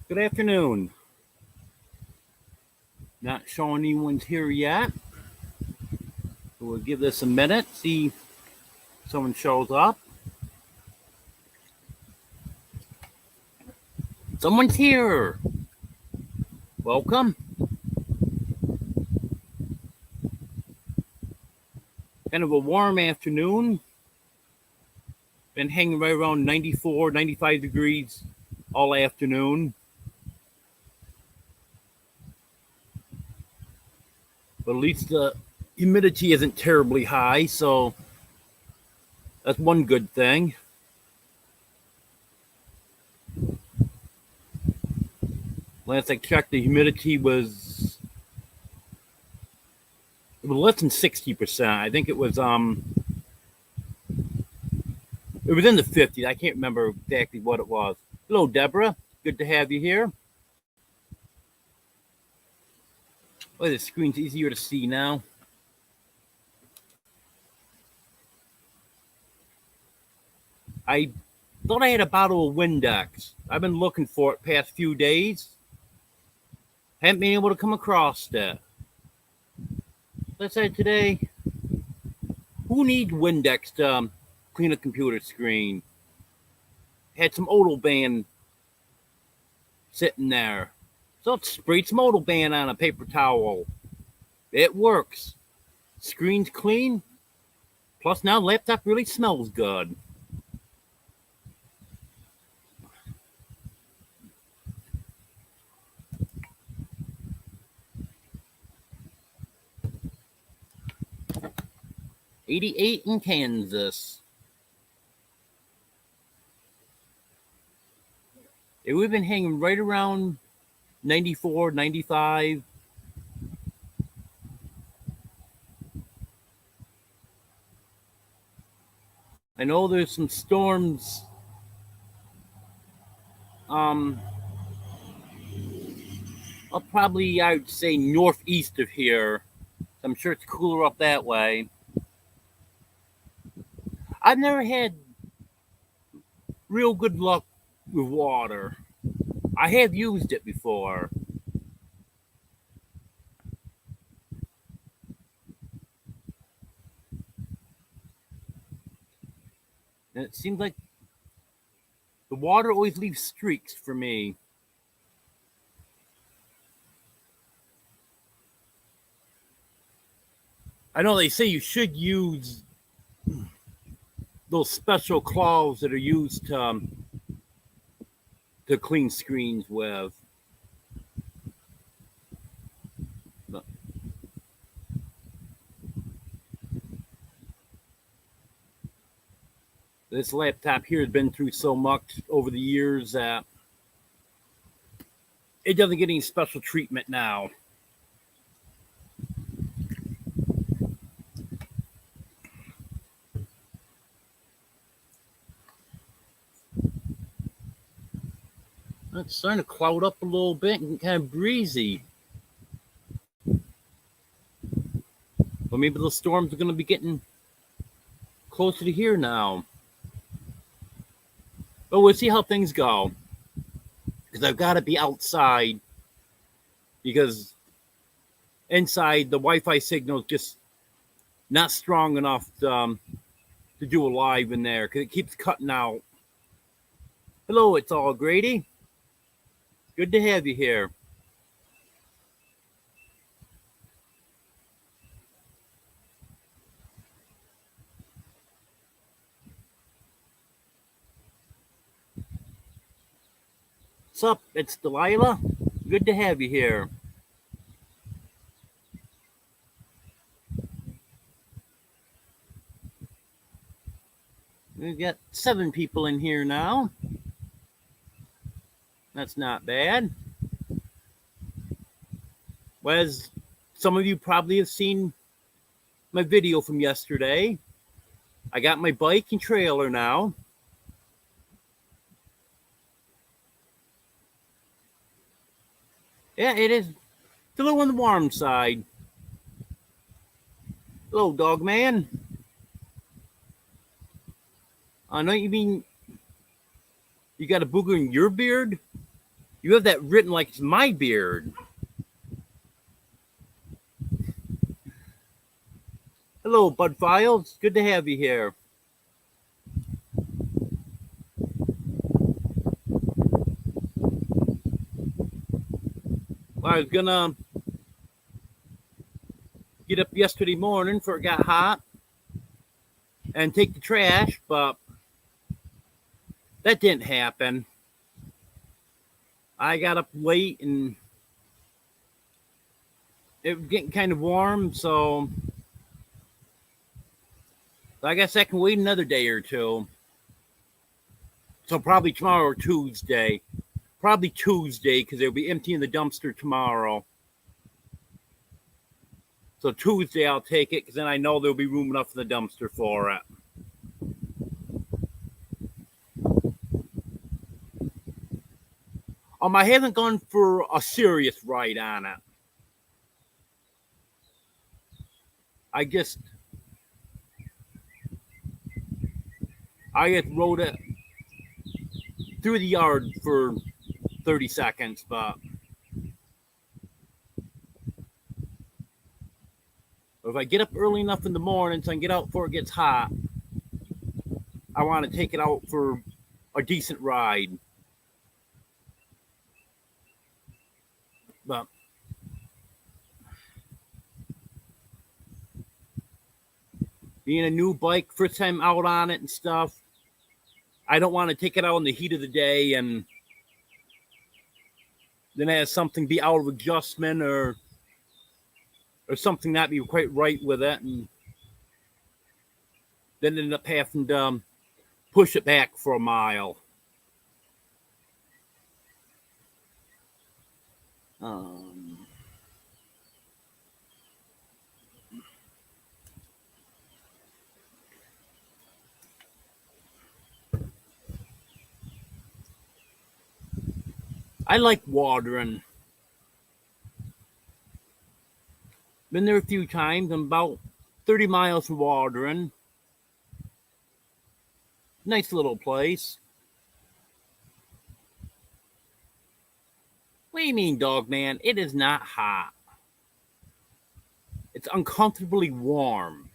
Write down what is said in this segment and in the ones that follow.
Good afternoon. Not showing anyone's here yet. So we'll give this a minute, see if someone shows up. Someone's here. Welcome. Kind of a warm afternoon. Been hanging right around 94, 95 degrees all afternoon. But at least the humidity isn't terribly high, so that's one good thing. Last I checked, the humidity was less than 60%. I think it was in the 50s. I can't remember exactly what it was. Hello, Deborah. Good to have you here. Oh, the screen's easier to see now. I thought I had a bottle of Windex. I've been looking for it past few days. Haven't been able to come across it. Let's say today, who needs Windex to clean a computer screen? Had some Odal-Ban sitting there. So I sprayed some Odal-Ban on a paper towel. It works. Screen's clean. Plus now laptop really smells good. '88 in Kansas. Yeah, we've been hanging right around 94, 95. I know there's some storms up probably, I would say, northeast of here. I'm sure it's cooler up that way. I've never had real good luck with water. I have used it before. And it seems like the water always leaves streaks for me. I know they say you should use those special cloths that are used to clean screens with. But this laptop here has been through so much over the years that it doesn't get any special treatment now. It's starting to cloud up a little bit and kind of breezy. But maybe the storms are going to be getting closer to here now. But we'll see how things go. Because I've got to be outside. Because inside, the Wi-Fi signal is just not strong enough to do a live in there. Because it keeps cutting out. Hello, it's all Grady. Good to have you here. What's up? It's Delilah. Good to have you here. We've got 7 people in here now. That's not bad. Well, as some of you probably have seen my video from yesterday, I got my bike and trailer now. Yeah, it is. It's a little on the warm side. Hello, dog man. I know you mean you got a booger in your beard? You have that written like it's my beard. Hello, Bud Files. Good to have you here. Well, I was gonna get up yesterday morning before it got hot and take the trash, but that didn't happen. I got up late and it was getting kind of warm, so I guess I can wait another day or two. So probably tomorrow or Tuesday. Probably Tuesday because they'll be emptying the dumpster tomorrow. So Tuesday I'll take it because then I know there'll be room enough in the dumpster for it. I haven't gone for a serious ride on it. I just rode it through the yard for 30 seconds, but if I get up early enough in the morning so I can get out before it gets hot, I want to take it out for a decent ride. But being a new bike, first time out on it and stuff, I don't want to take it out in the heat of the day and then have something be out of adjustment or something not be quite right with it, and then end up having to push it back for a mile. I like watering. Been there a few times. I'm about 30 miles from watering. Nice little place. What do you mean, dog man? It is not hot. It's uncomfortably warm.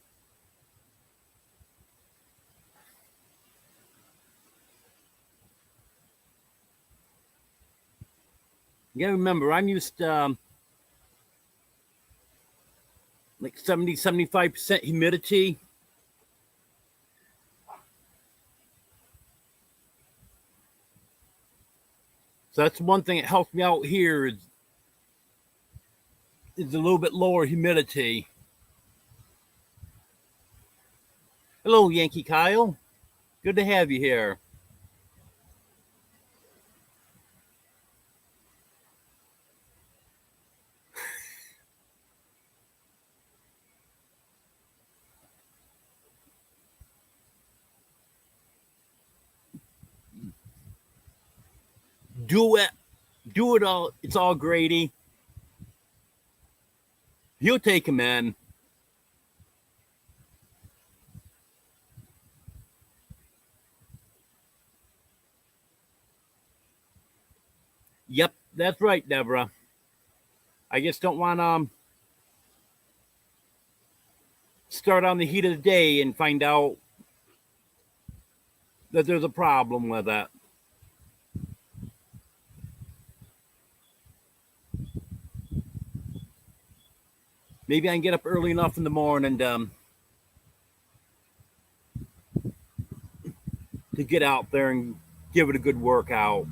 You gotta remember, I'm used to like 70, 75% humidity. So that's one thing that helps me out here is a little bit lower humidity. Hello, Yankee Kyle. Good to have you here. Do it. Do it all. It's all Grady. He'll take him in. Yep, that's right, Deborah. I just don't want to start on the heat of the day and find out that there's a problem with it. Maybe I can get up early enough in the morning to get out there and give it a good workout.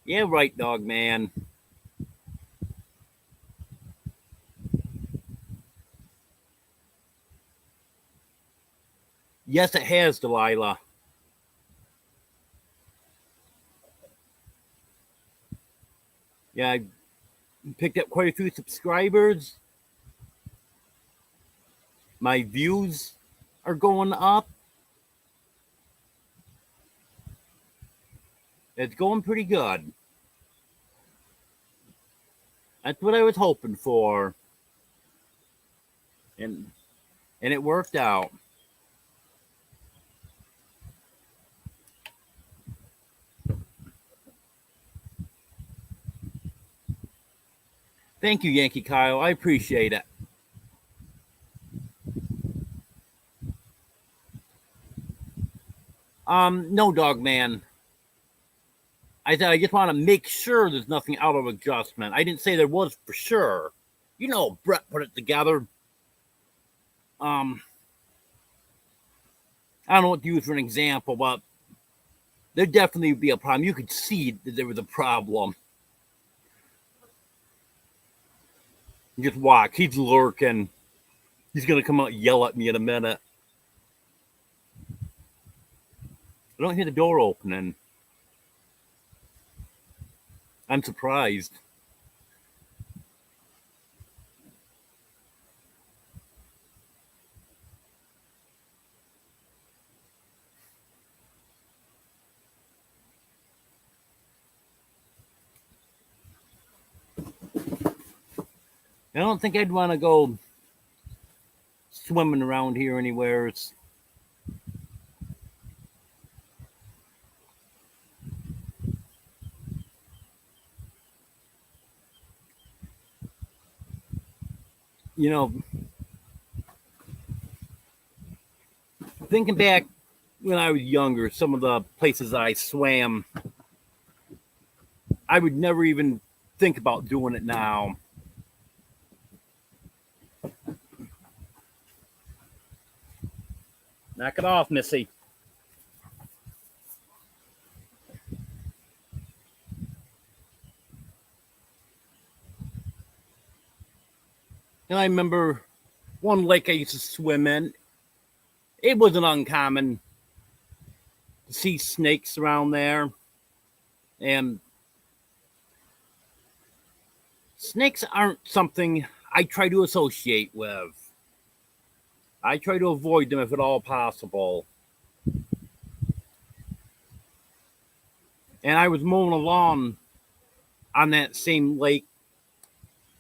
Yeah, right, dog man. Yes, it has, Delilah. Yeah, I picked up quite a few subscribers. My views are going up. It's going pretty good. That's what I was hoping for. and it worked out. Thank you, Yankee Kyle. I appreciate it. No, Dog Man. I said I just want to make sure there's nothing out of adjustment. I didn't say there was for sure. You know, Brett put it together. Um, I don't know what to use for an example, but there definitely would be a problem. You could see that there was a problem. Just watch. He's lurking. He's going to come out and yell at me in a minute. I don't hear the door opening. I'm surprised. I don't think I'd want to go swimming around here anywhere. It's you know, thinking back when I was younger, some of the places I swam, I would never even think about doing it now. Knock it off, Missy. And I remember one lake I used to swim in. It wasn't uncommon to see snakes around there. And snakes aren't something I try to associate with. I try to avoid them if at all possible. And I was mowing a lawn on that same lake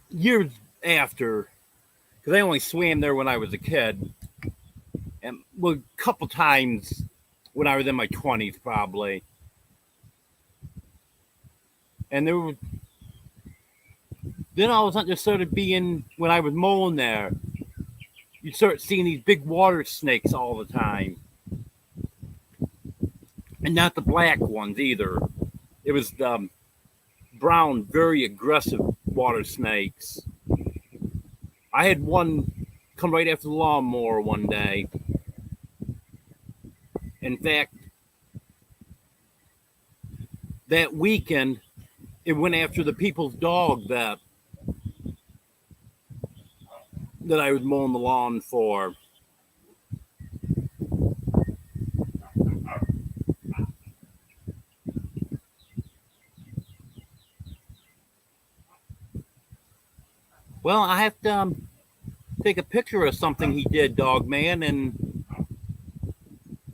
years after, because I only swam there when I was a kid. And well, a couple times when I was in my 20s, probably. And there was, then all of a sudden, there started being, when I was mowing there, you start seeing these big water snakes all the time. And not the black ones either. It was the brown, very aggressive water snakes. I had one come right after the lawnmower one day. In fact, that weekend, it went after the people's dog that I was mowing the lawn for. Well, I have to take a picture of something he did, Dog Man, and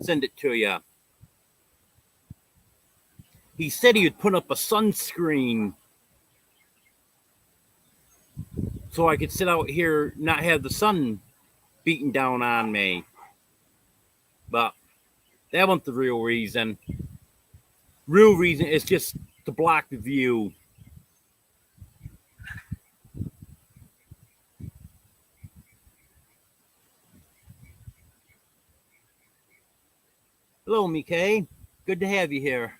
send it to you. He said he would put up a sunscreen so I could sit out here, not have the sun beating down on me. But that wasn't the real reason. Real reason is just to block the view. Hello, Mikay. Good to have you here.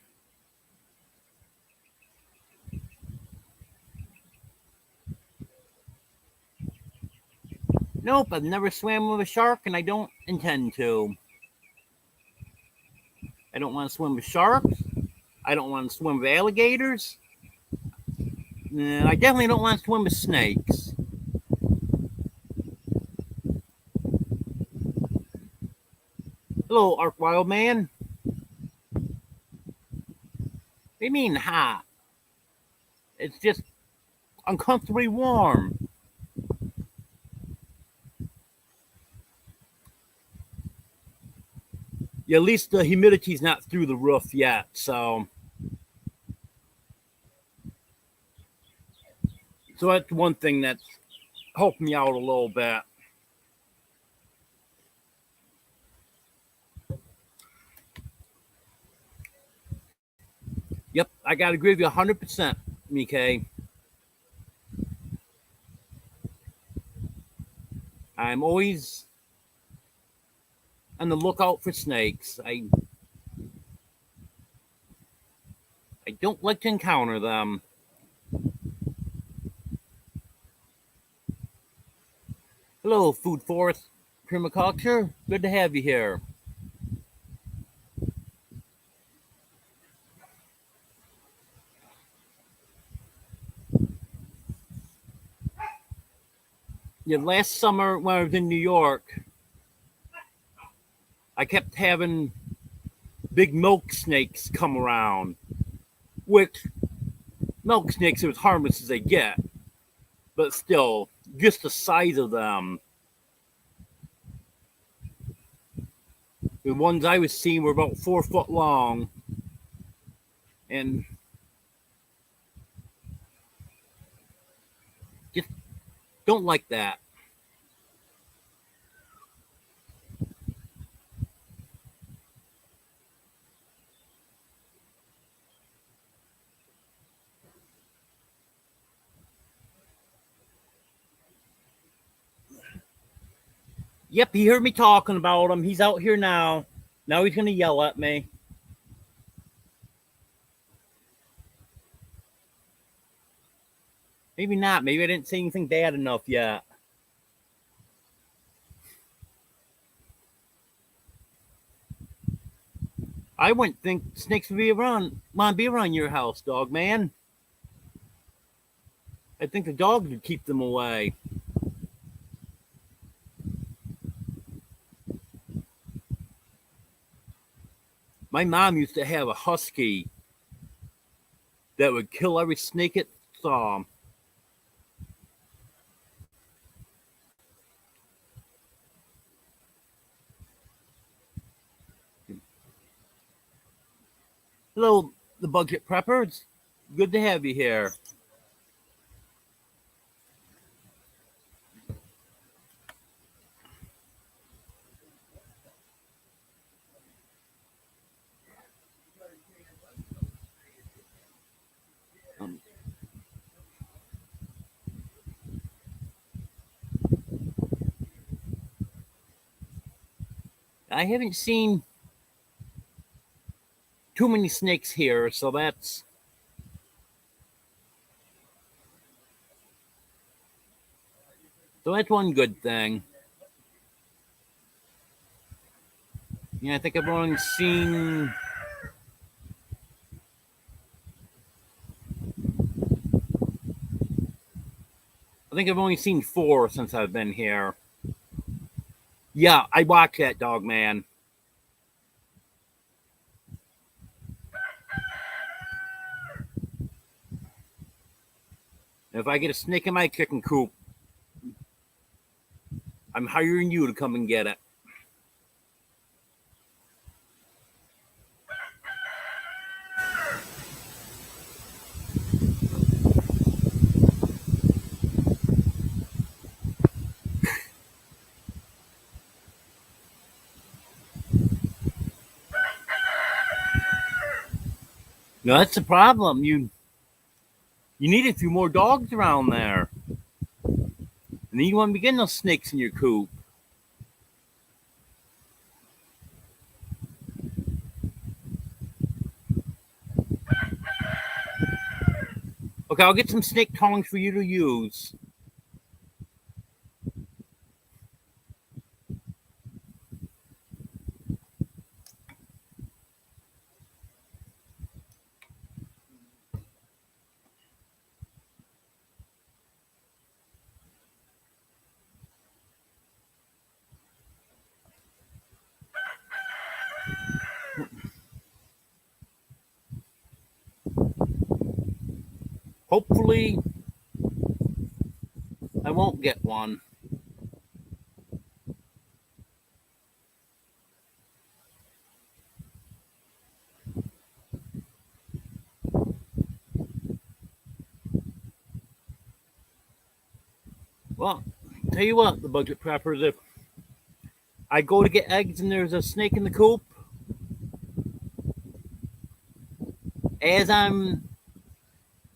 Nope, I've never swam with a shark and I don't intend to. I don't want to swim with sharks. I don't want to swim with alligators. And I definitely don't want to swim with snakes. Hello, Ark Wildman. What do you mean hot? It's just uncomfortably warm. Yeah, at least the humidity's not through the roof yet, so that's one thing that's helped me out a little bit. Yep, I got to agree with you 100%, Mike. I'm always on the lookout for snakes. I don't like to encounter them. Hello, Food Forest Permaculture. Good to have you here. Yeah, last summer when I was in New York, I kept having big milk snakes come around, which milk snakes are as harmless as they get, but still, just the size of them. The ones I was seeing were about 4 foot long, and just don't like that. Yep, he heard me talking about him. He's out here now. Now he's going to yell at me. Maybe not. Maybe I didn't say anything bad enough yet. I wouldn't think snakes would be around, want to be around your house, dog man. I think the dog would keep them away. My mom used to have a husky that would kill every snake it saw. Hello, the budget preppers. Good to have you here. Um, I haven't seen too many snakes here, so that's one good thing. Yeah, I think I've only seen four since I've been here. Yeah, I watch that dog man. If I get a snake in my chicken coop, I'm hiring you to come and get it. No, that's the problem. You need a few more dogs around there, and then you want to be getting those snakes in your coop. Okay, I'll get some snake tongs for you to use. Hopefully, I won't get one. Well, tell you what, the budget preppers, if I go to get eggs and there's a snake in the coop, as I'm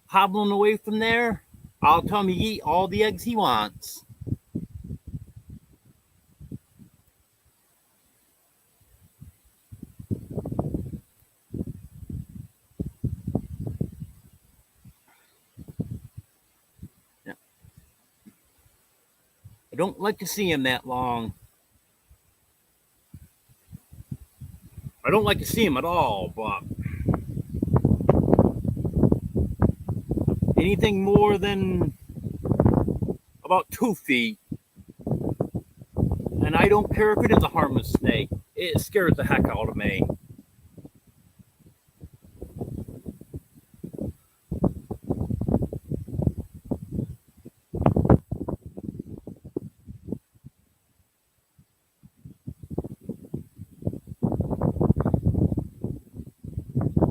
hobbling away from there, I'll tell him he eat all the eggs he wants. Yeah. I don't like to see him that long. I don't like to see him at all, but anything more than about 2 feet, and I don't care if it is a harmless snake, it scares the heck out of me.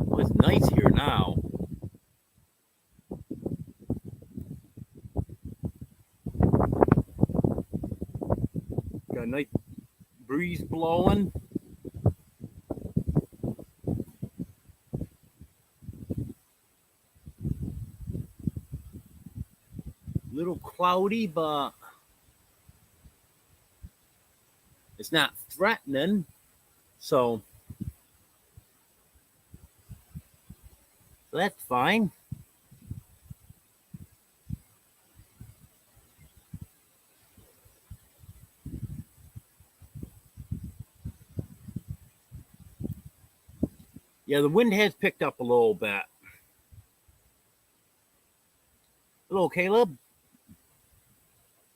Well, it's nice here now. Got a nice breeze blowing. Little cloudy, but it's not threatening. So that's fine. Yeah, the wind has picked up a little bit. Hello, Caleb.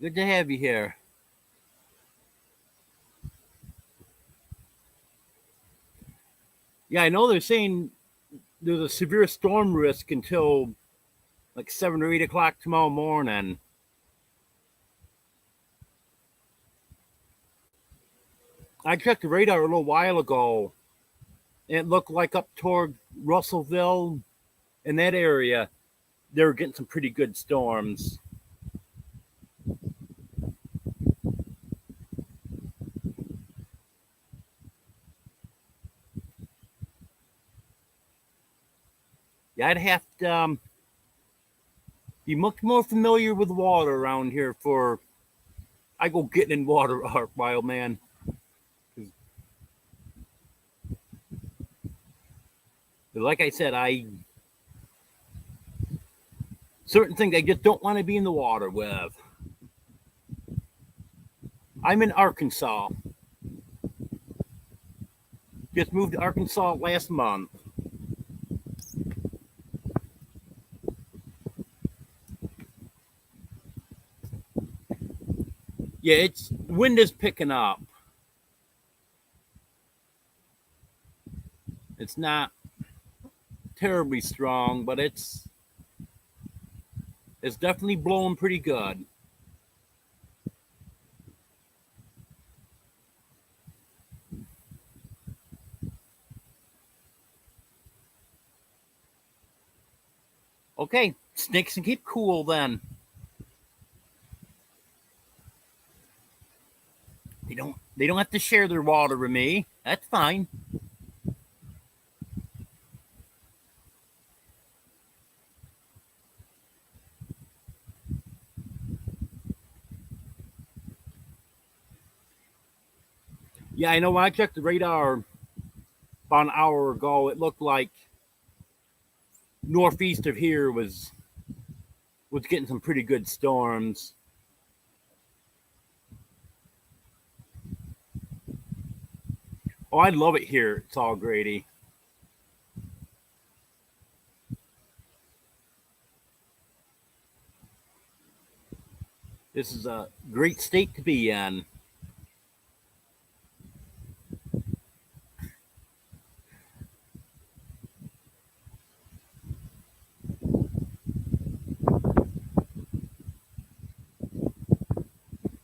Good to have you here. Yeah, I know they're saying there's a severe storm risk until like 7 or 8 o'clock tomorrow morning. I checked the radar a little while ago, and it looked like up toward Russellville in that area, they were getting some pretty good storms. Yeah, I'd have to be much more familiar with water around here for I go getting in water, wild man. Like I said, I certain things I just don't want to be in the water with. I'm in Arkansas. Just moved to Arkansas last month. Yeah, it's wind is picking up. It's not terribly strong, but it's definitely blowing pretty good. Okay, snakes can keep cool then. They don't have to share their water with me. That's fine. Yeah, I know when I checked the radar about an hour ago, it looked like northeast of here was getting some pretty good storms. Oh, I love it here. It's all Grady. This is a great state to be in.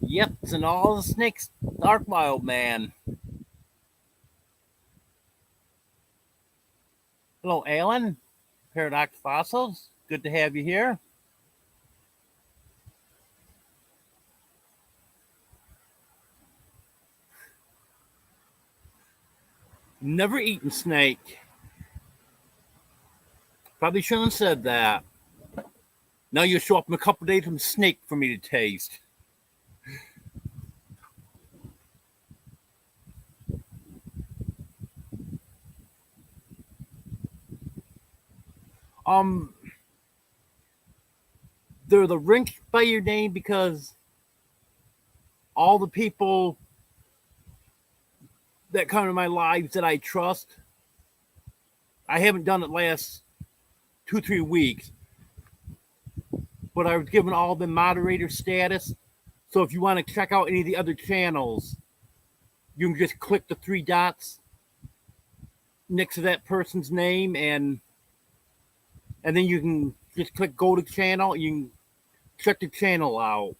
Yep, and all the snakes, dark wild man. Hello, Alan. Paradox Fossils. Good to have you here. Never eaten snake. Probably shouldn't have said that. Now you show up in a couple days from snake for me to taste. Um, they're the rink by your name because all the people that come to my lives that I trust, I haven't done it last 2-3 weeks, but I was given all the moderator status. So if you want to check out any of the other channels, you can just click the 3 dots next to that person's name, and then you can just click go to channel. You can check the channel out.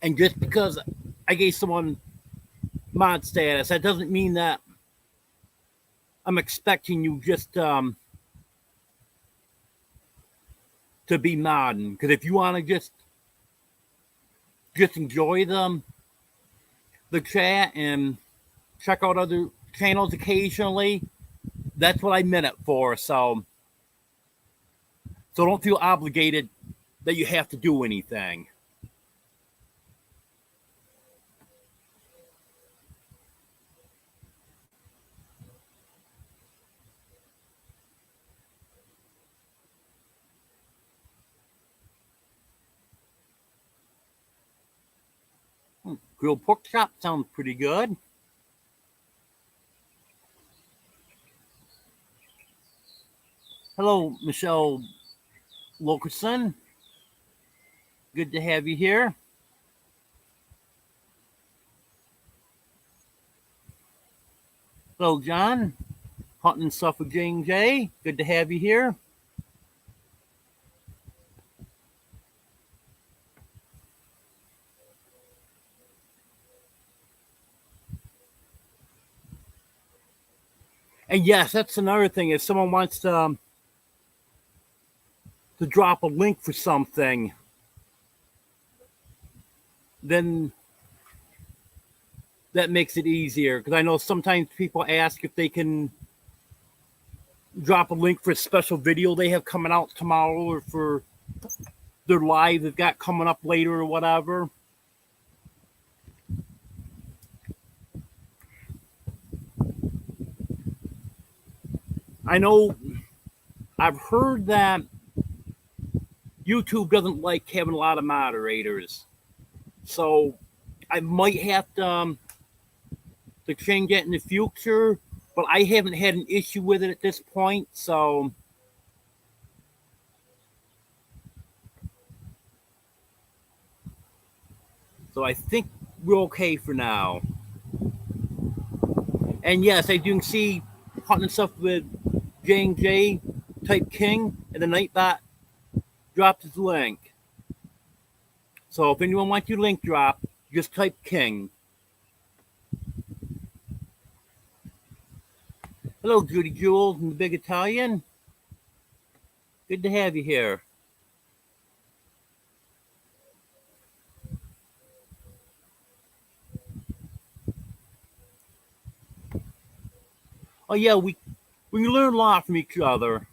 And just because I gave someone mod status, that doesn't mean that I'm expecting you just to be modding. Because if you want to just enjoy the chat and check out other channels occasionally, that's what I meant it for. So don't feel obligated that you have to do anything. Grilled pork chop sounds pretty good. Hello, Michelle Wilkerson. Good to have you here. Hello, John. Hunting stuff with J&J. Good to have you here. And yes, that's another thing. If someone wants to drop a link for something, then that makes it easier. Because I know sometimes people ask if they can drop a link for a special video they have coming out tomorrow, or for their live they've got coming up later or whatever. I know I've heard that YouTube doesn't like having a lot of moderators. So I might have to change that in the future, but I haven't had an issue with it at this point. So I think we're okay for now. And yes, as you can see, hunting stuff with J&J, type King, and the Nightbot dropped his link. So if anyone wants your link drop, just type King. Hello, Judy Jules and the Big Italian. Good to have you here. Oh yeah, we learn a lot from each other.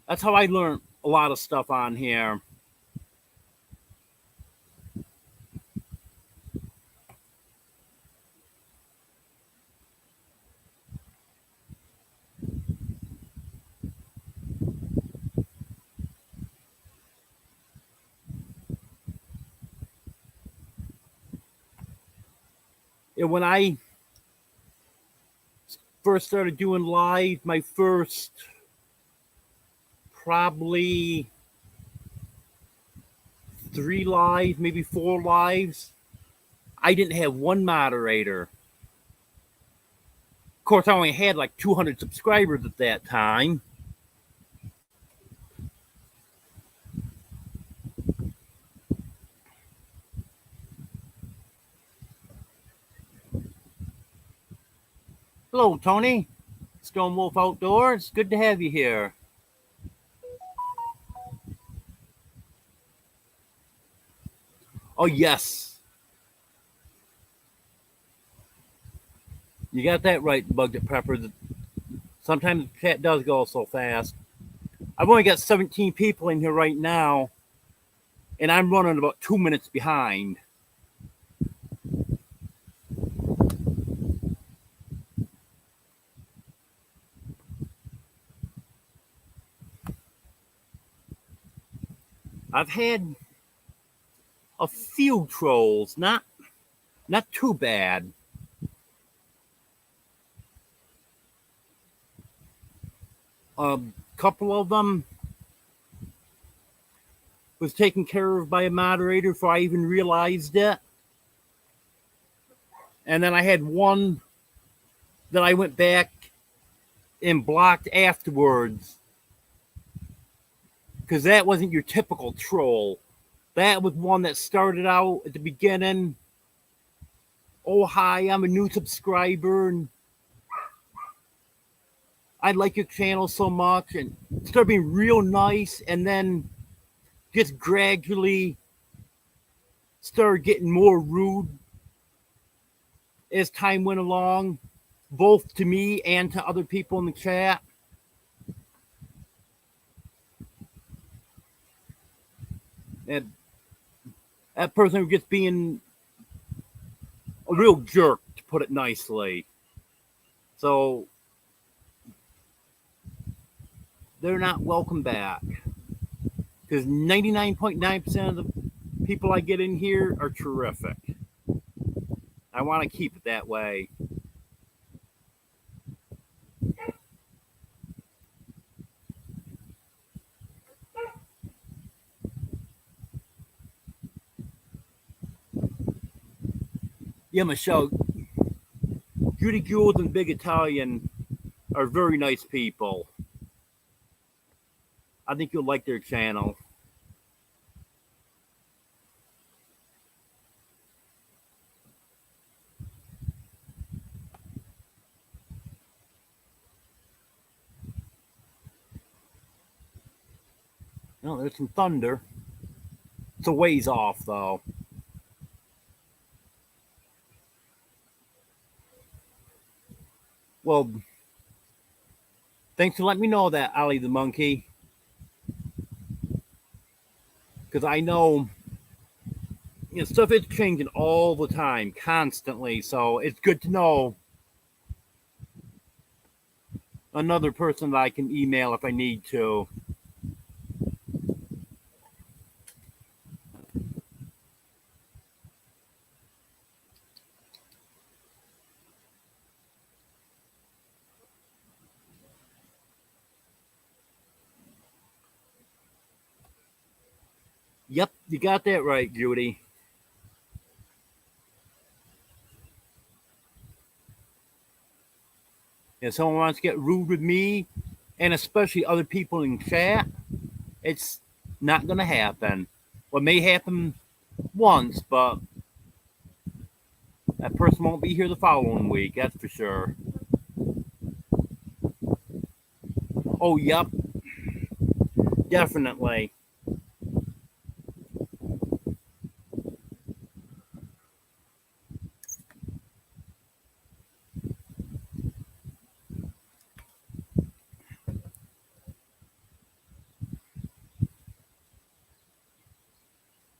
That's how I learned a lot of stuff on here. And when I first started doing live, my first probably 3 lives, maybe 4 lives, I didn't have one moderator. Of course, I only had like 200 subscribers at that time. Hello, Tony. Stone Wolf Outdoors. Good to have you here. Oh, yes. You got that right, Bucket Pepper. Sometimes the chat does go so fast. I've only got 17 people in here right now, and I'm running about 2 minutes behind. I've had a few trolls, not too bad. A couple of them was taken care of by a moderator before I even realized it. And then I had one that I went back and blocked afterwards because that wasn't your typical troll. That was one that started out at the beginning. Oh, hi, I'm a new subscriber and I like your channel so much, and started being real nice, and then just gradually started getting more rude as time went along, both to me and to other people in the chat. And that person was just being a real jerk, to put it nicely. So they're not welcome back. Because 99.9% of the people I get in here are terrific. I want to keep it that way. Yeah, Michelle, Judy Gould and Big Italian are very nice people. I think you'll like their channel. No, there's some thunder. It's a ways off, though. Well, thanks for letting me know that, Ali the Monkey. Because I know, stuff is changing all the time, constantly. So it's good to know another person that I can email if I need to. Yep, you got that right, Judy. If someone wants to get rude with me, and especially other people in chat, it's not going to happen. What may happen once, but that person won't be here the following week, that's for sure. Oh, yep. Definitely.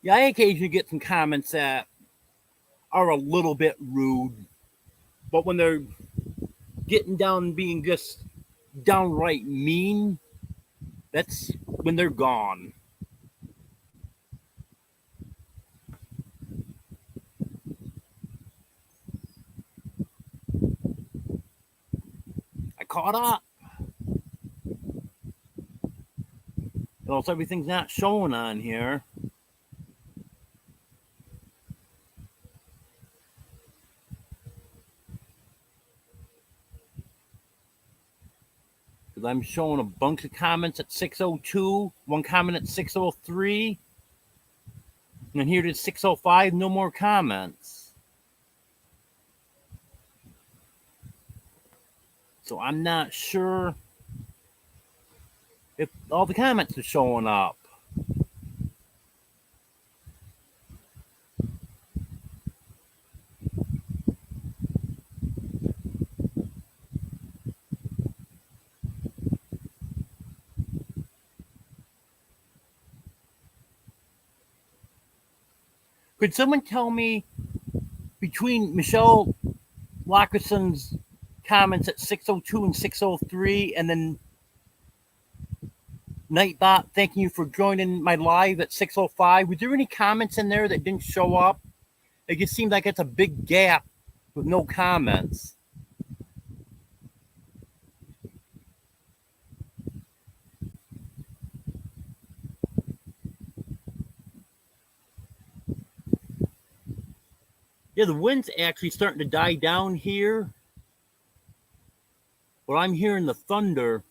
Yeah, I occasionally get some comments that are a little bit rude, but when they're getting down and being just downright mean, that's when they're gone. I caught up. Else everything's not showing on here. Because I'm showing a bunch of comments at 6:02, one comment at 6:03, and here it is 6:05, no more comments. So I'm not sure if all the comments are showing up. Could someone tell me between Michelle Lockerson's comments at 6:02 and 6:03, and then Nightbot thanking you for joining my live at 6:05, was there any comments in there that didn't show up? It just seemed like it's a big gap with no comments. Yeah, the wind's actually starting to die down here. But I'm hearing the thunder.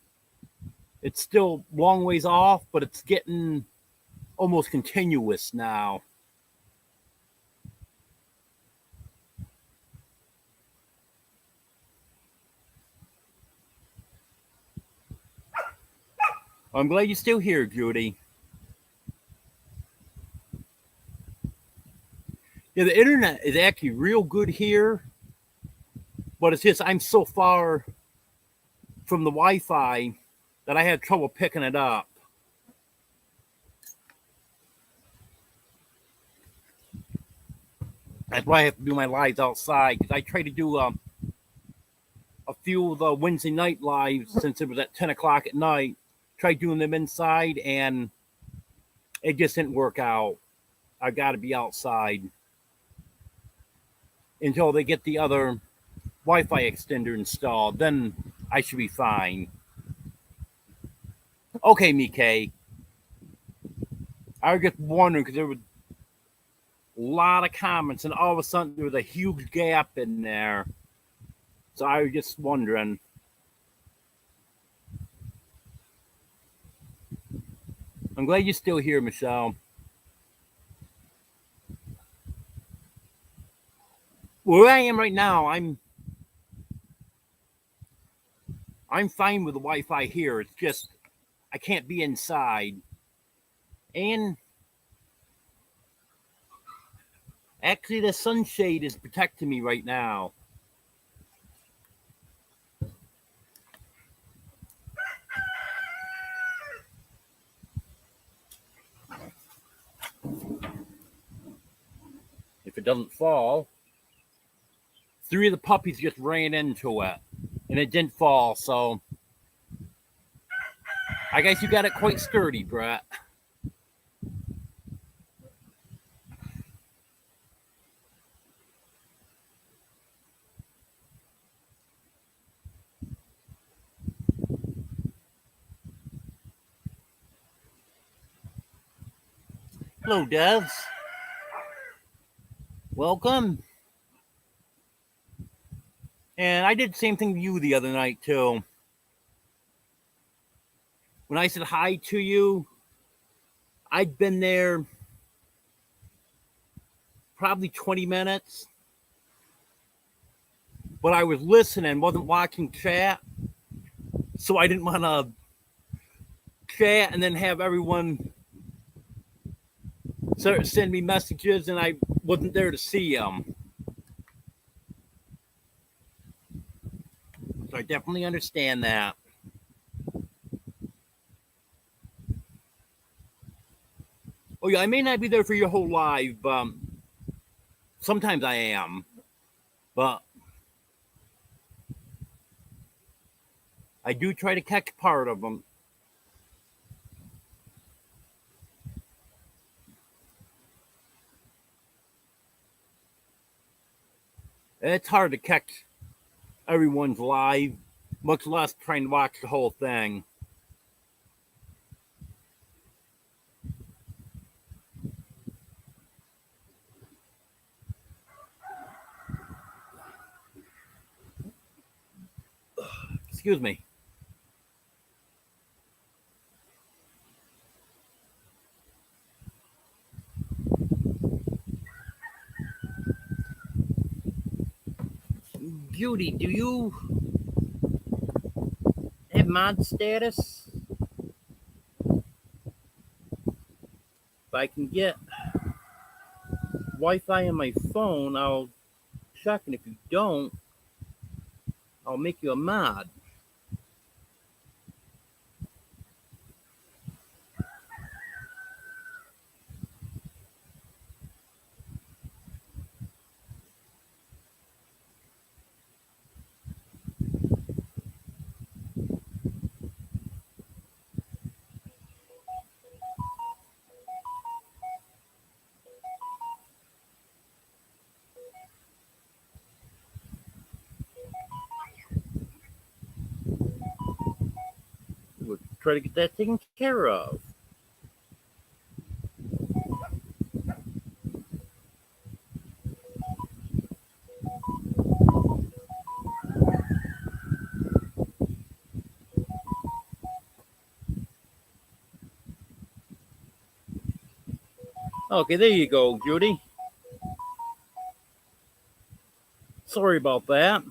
It's still long ways off, but it's getting almost continuous now. I'm glad you're still here, Judy. Yeah, the internet is actually real good here, but it's just I'm so far from the Wi-Fi that I had trouble picking it up. That's why I have to do my lives outside, because I try to do a few of the Wednesday night lives since it was at 10 o'clock at night. Tried doing them inside, and it just didn't work out. I got to be outside until they get the other Wi-Fi extender installed. Then I should be fine. Okay, Mike. I was just wondering because there was a lot of comments, and all of a sudden there was a huge gap in there. So I was just wondering. I'm glad you're still here, Michelle. Where I am right now, I'm fine with the Wi-Fi here. It's just I can't be inside. And actually the sunshade is protecting me right now. If it doesn't fall, 3 of the puppies just ran into it, and it didn't fall, so I guess you got it quite sturdy, Brett. Hello, Devs. Welcome. And I did the same thing to you the other night, too. When I said hi to you, I'd been there probably 20 minutes, but I was listening, wasn't watching chat, so I didn't want to chat and then have everyone send me messages, and I wasn't there to see them. So I definitely understand that. Oh yeah, I may not be there for your whole live, but sometimes I am. But I do try to catch part of them. It's hard to catch everyone's live, much less trying to watch the whole thing. Excuse me. Beauty, do you have mod status? If I can get Wi-Fi on my phone, I'll check, and if you don't, I'll make you a mod. try to get that taken care of. Okay, there you go, Judy. Sorry about that.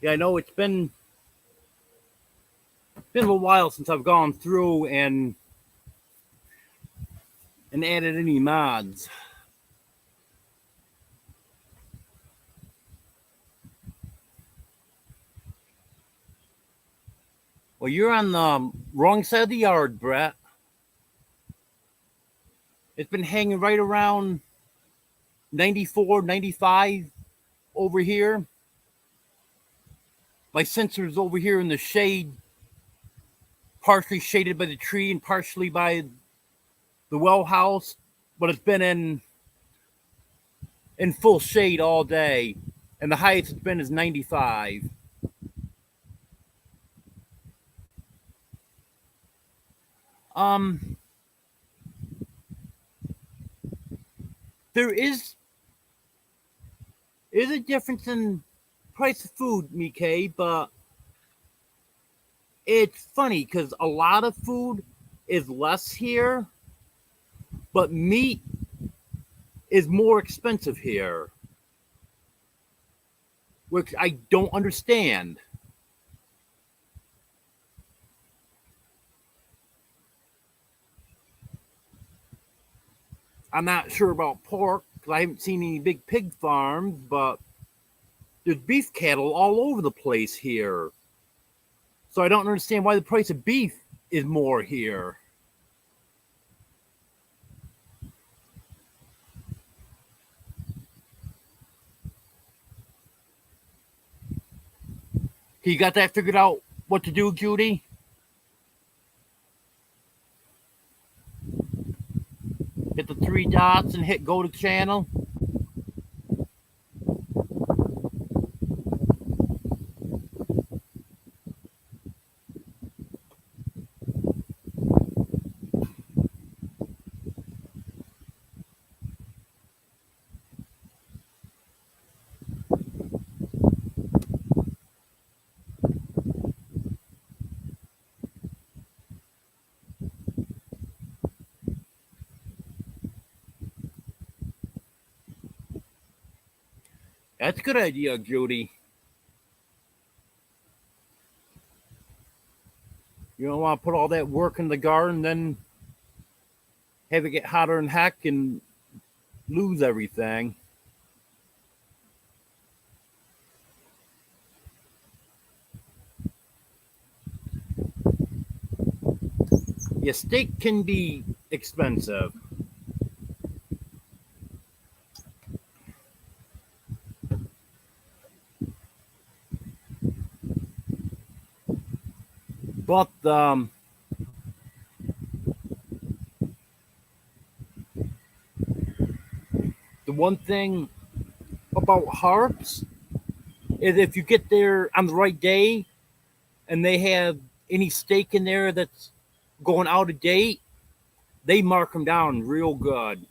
Yeah, I know it's been a little while since I've gone through and added any mods. Well, you're on the wrong side of the yard, Brett. It's been hanging right around 94, 95 over here. My sensor's over here in the shade, partially shaded by the tree and partially by the well house, but it's been in full shade all day, and the highest it's been is 95. Um, there is a difference in price of food, Mike, but it's funny because a lot of food is less here, but meat is more expensive here, which I don't understand. I'm not sure about pork because I haven't seen any big pig farms, but there's beef cattle all over the place here. So I don't understand why the price of beef is more here. You got that figured out what to do, Judy? Hit the three dots and hit go to channel. That's a good idea, Judy. You don't want to put all that work in the garden, then have it get hotter than heck and lose everything. Yeah, steak can be expensive. But the one thing about Harps is if you get there on the right day and they have any steak in there that's going out of date, they mark them down real good.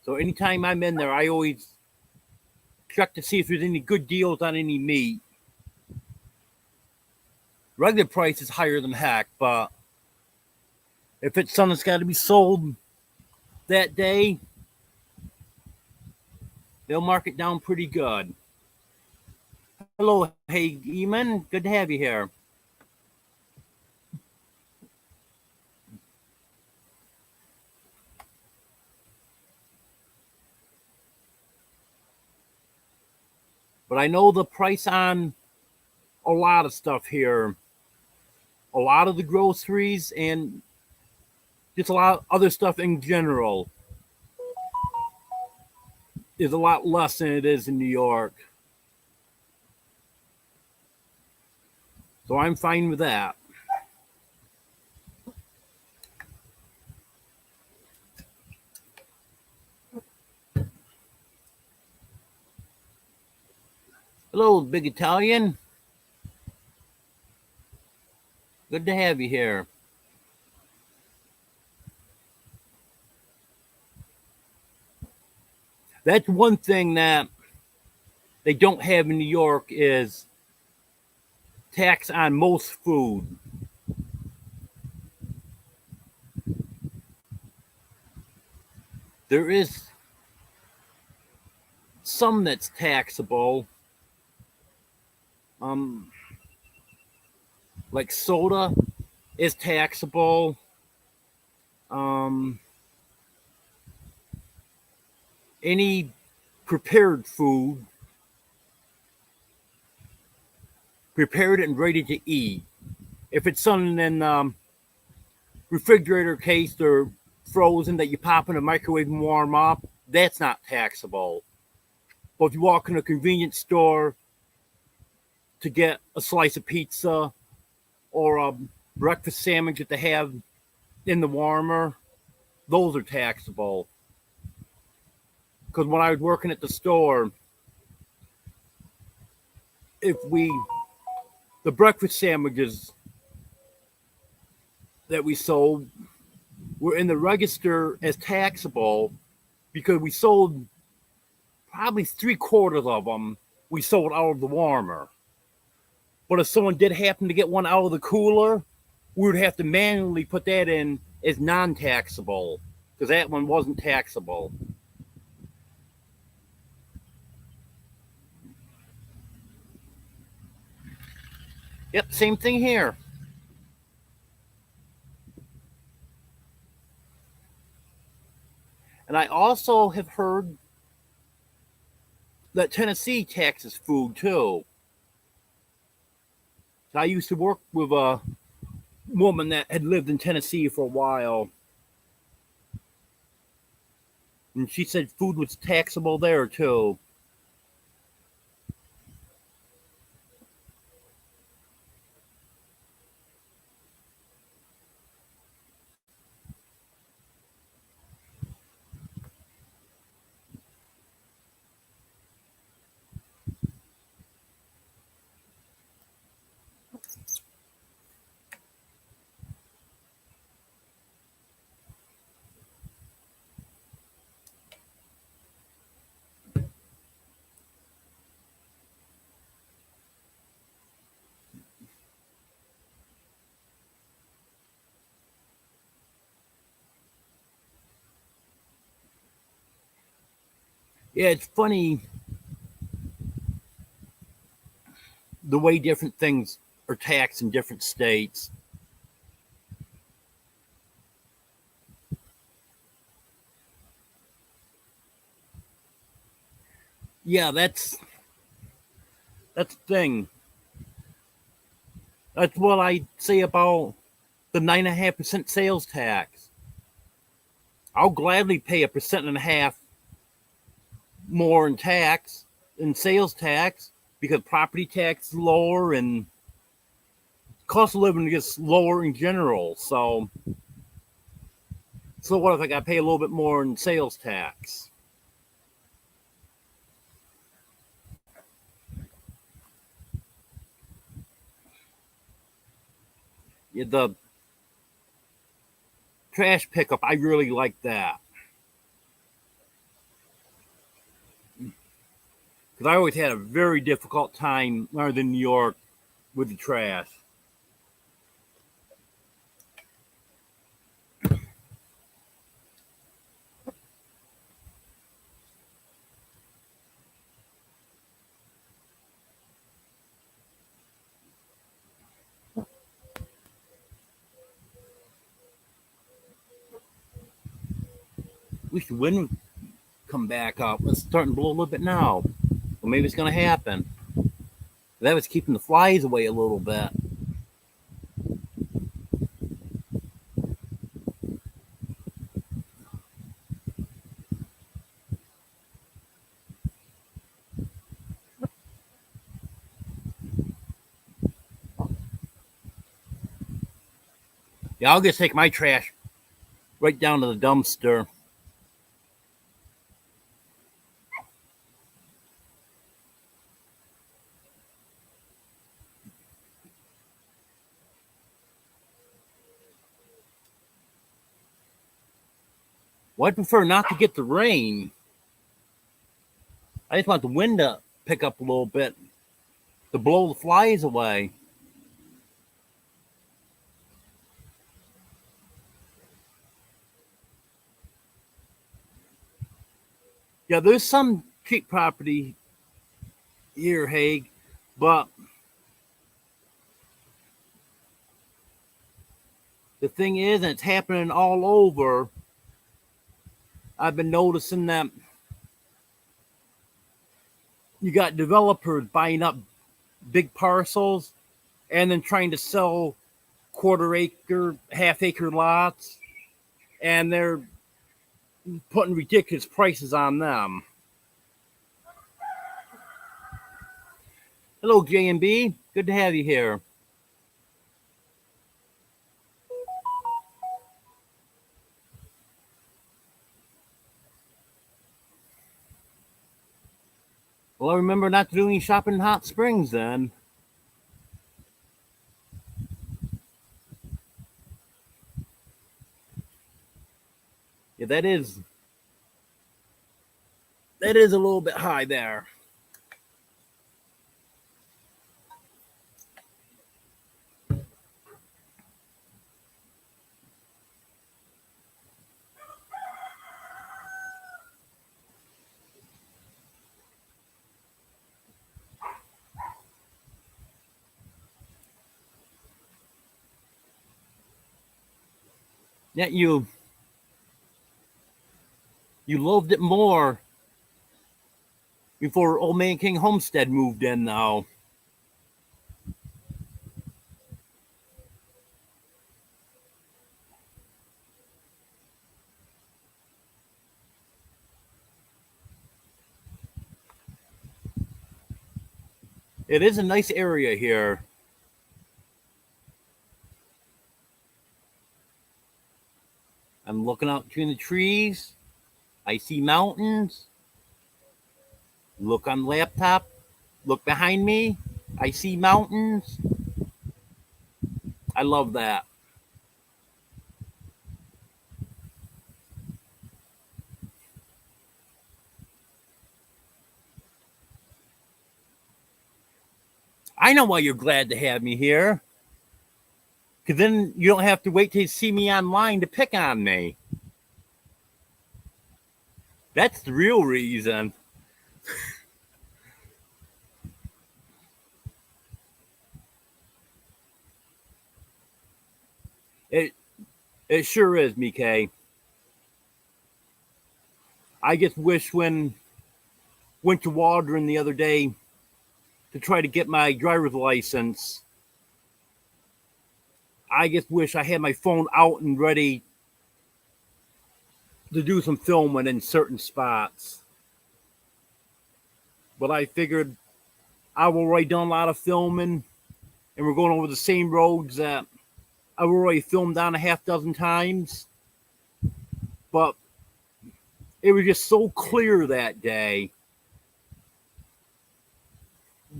So anytime I'm in there, I always check to see if there's any good deals on any meat. Regular price is higher than heck, but if it's something that's got to be sold that day, they'll mark it down pretty good. Hello, hey, Eamon. Good to have you here. But I know the price on a lot of stuff here, a lot of the groceries, and just a lot of other stuff in general is a lot less than it is in New York. So I'm fine with that. Hello, Big Italian. Good to have you here. That's one thing that they don't have in New York is tax on most food. There is some that's taxable, um, like soda is taxable. Um, any prepared food, prepared and ready to eat. If it's something in refrigerator case or frozen that you pop in a microwave and warm up, that's not taxable. But if you walk in a convenience store to get a slice of pizza or a breakfast sandwich that they have in the warmer, those are taxable. Because when I was working at the store, if we the breakfast sandwiches that we sold were in the register as taxable because we sold probably 3/4 of them we sold out of the warmer. But if someone did happen to get one out of the cooler, we would have to manually put that in as non-taxable because that one wasn't taxable. Yep, same thing here. And I also have heard that Tennessee taxes food too. I used to work with a woman that had lived in Tennessee for a while, and she said food was taxable there too. Yeah, it's funny the way different things are taxed in different states. Yeah, that's the thing. That's what I say about the 9.5% sales tax. I'll gladly pay 1.5% more in tax in sales tax because property tax is lower and cost of living is lower in general. So what if I got to pay a little bit more in sales tax? Yeah, the trash pickup, I really like that because I always had a very difficult time when I was in New York with the trash. We should wind come back up. It's starting to blow a little bit now. Well, maybe it's going to happen. That was keeping the flies away a little bit. Yeah, I'll just take my trash right down to the dumpster. Well, I prefer not to get the rain. I just want the wind to pick up a little bit to blow the flies away. Yeah, there's some cheap property here, Hague, but the thing is, and it's happening all over, I've been noticing that you got developers buying up big parcels and then trying to sell quarter acre, half acre lots, and they're putting ridiculous prices on them. Hello, J&B. Good to have you here. Well, I remember not to do any shopping in Hot Springs then. Yeah, that is a little bit high there. Yet you loved it more before Old Man King Homestead moved in, though. It is a nice area here. I'm looking out between the trees. I see mountains. Look on the laptop. Look behind me. I see mountains. I love that. I know why you're glad to have me here. Because then you don't have to wait till you see me online to pick on me. That's the real reason. It it sure is, Mike. I just wish when went to Waldron the other day to try to get my driver's license, I just wish I had my phone out and ready to do some filming in certain spots. But I figured I've already done a lot of filming, and we're going over the same roads that I've already filmed on a half dozen times. But it was just so clear that day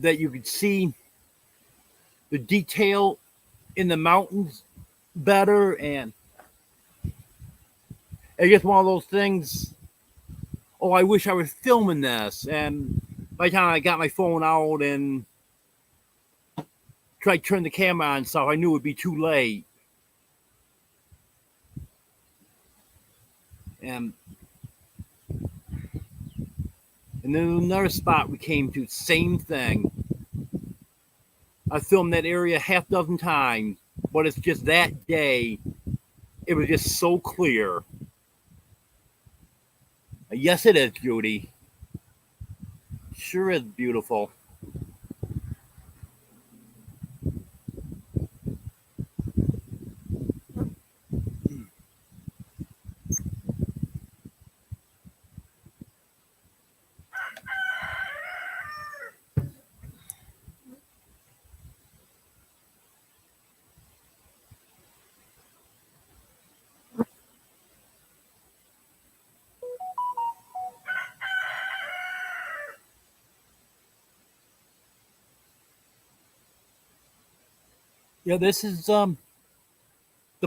that you could see the detail in the mountains better, and it's just one of those things. Oh, I wish I was filming this, and by the time I got my phone out and tried to turn the camera on, so I knew it would be too late. And then another spot we came to, same thing. I filmed that area half dozen times, but it's just that day, it was just so clear. Yes, it is, Judy. Sure is beautiful. Yeah, this is the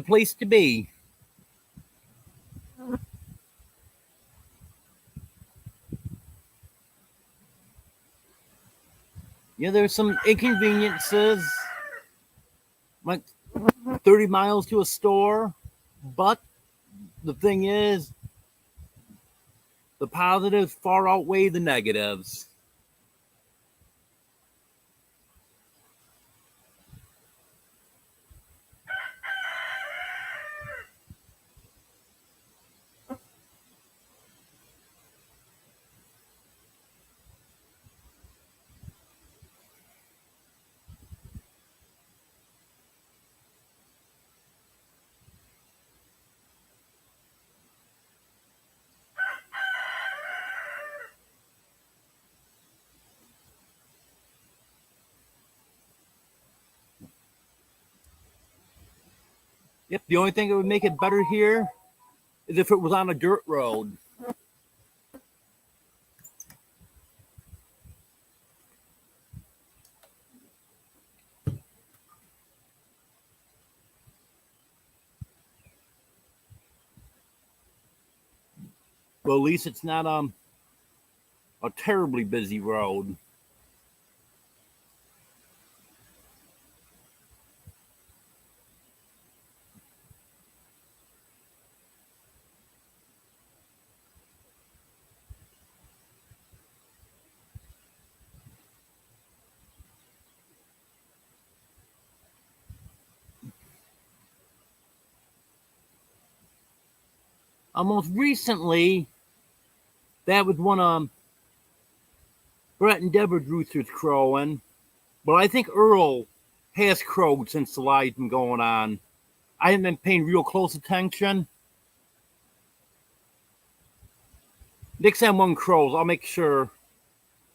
place to be. Yeah, there's some inconveniences, like 30 miles to a store, but the thing is, the positives far outweigh the negatives. Yep, the only thing that would make it better here is if it was on a dirt road. But at least it's not a terribly busy road. Almost recently, that was one of Brett and Deborah's roosters crowing. But I think Earl has crowed since the lie's been going on. I haven't been paying real close attention. Next time one crows, I'll make sure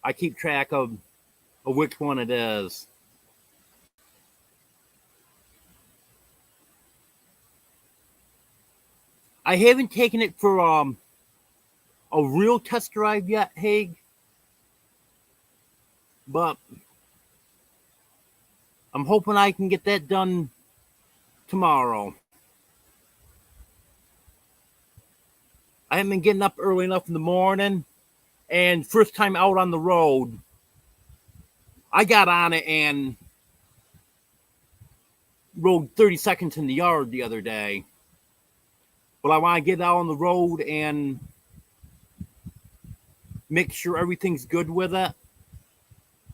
I keep track of which one it is. I haven't taken it for a real test drive yet, Haig. But I'm hoping I can get that done tomorrow. I haven't been getting up early enough in the morning, and first time out on the road, I got on it and rode 30 seconds in the yard the other day. But I want to get out on the road and make sure everything's good with it.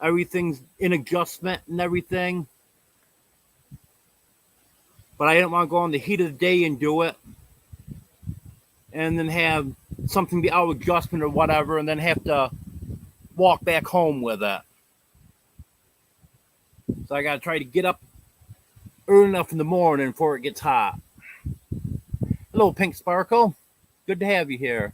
Everything's in adjustment and everything. But I didn't want to go on the heat of the day and do it. And then have something be out of adjustment or whatever, and then have to walk back home with it. So I got to try to get up early enough in the morning before it gets hot. Hello, Pink Sparkle. Good to have you here.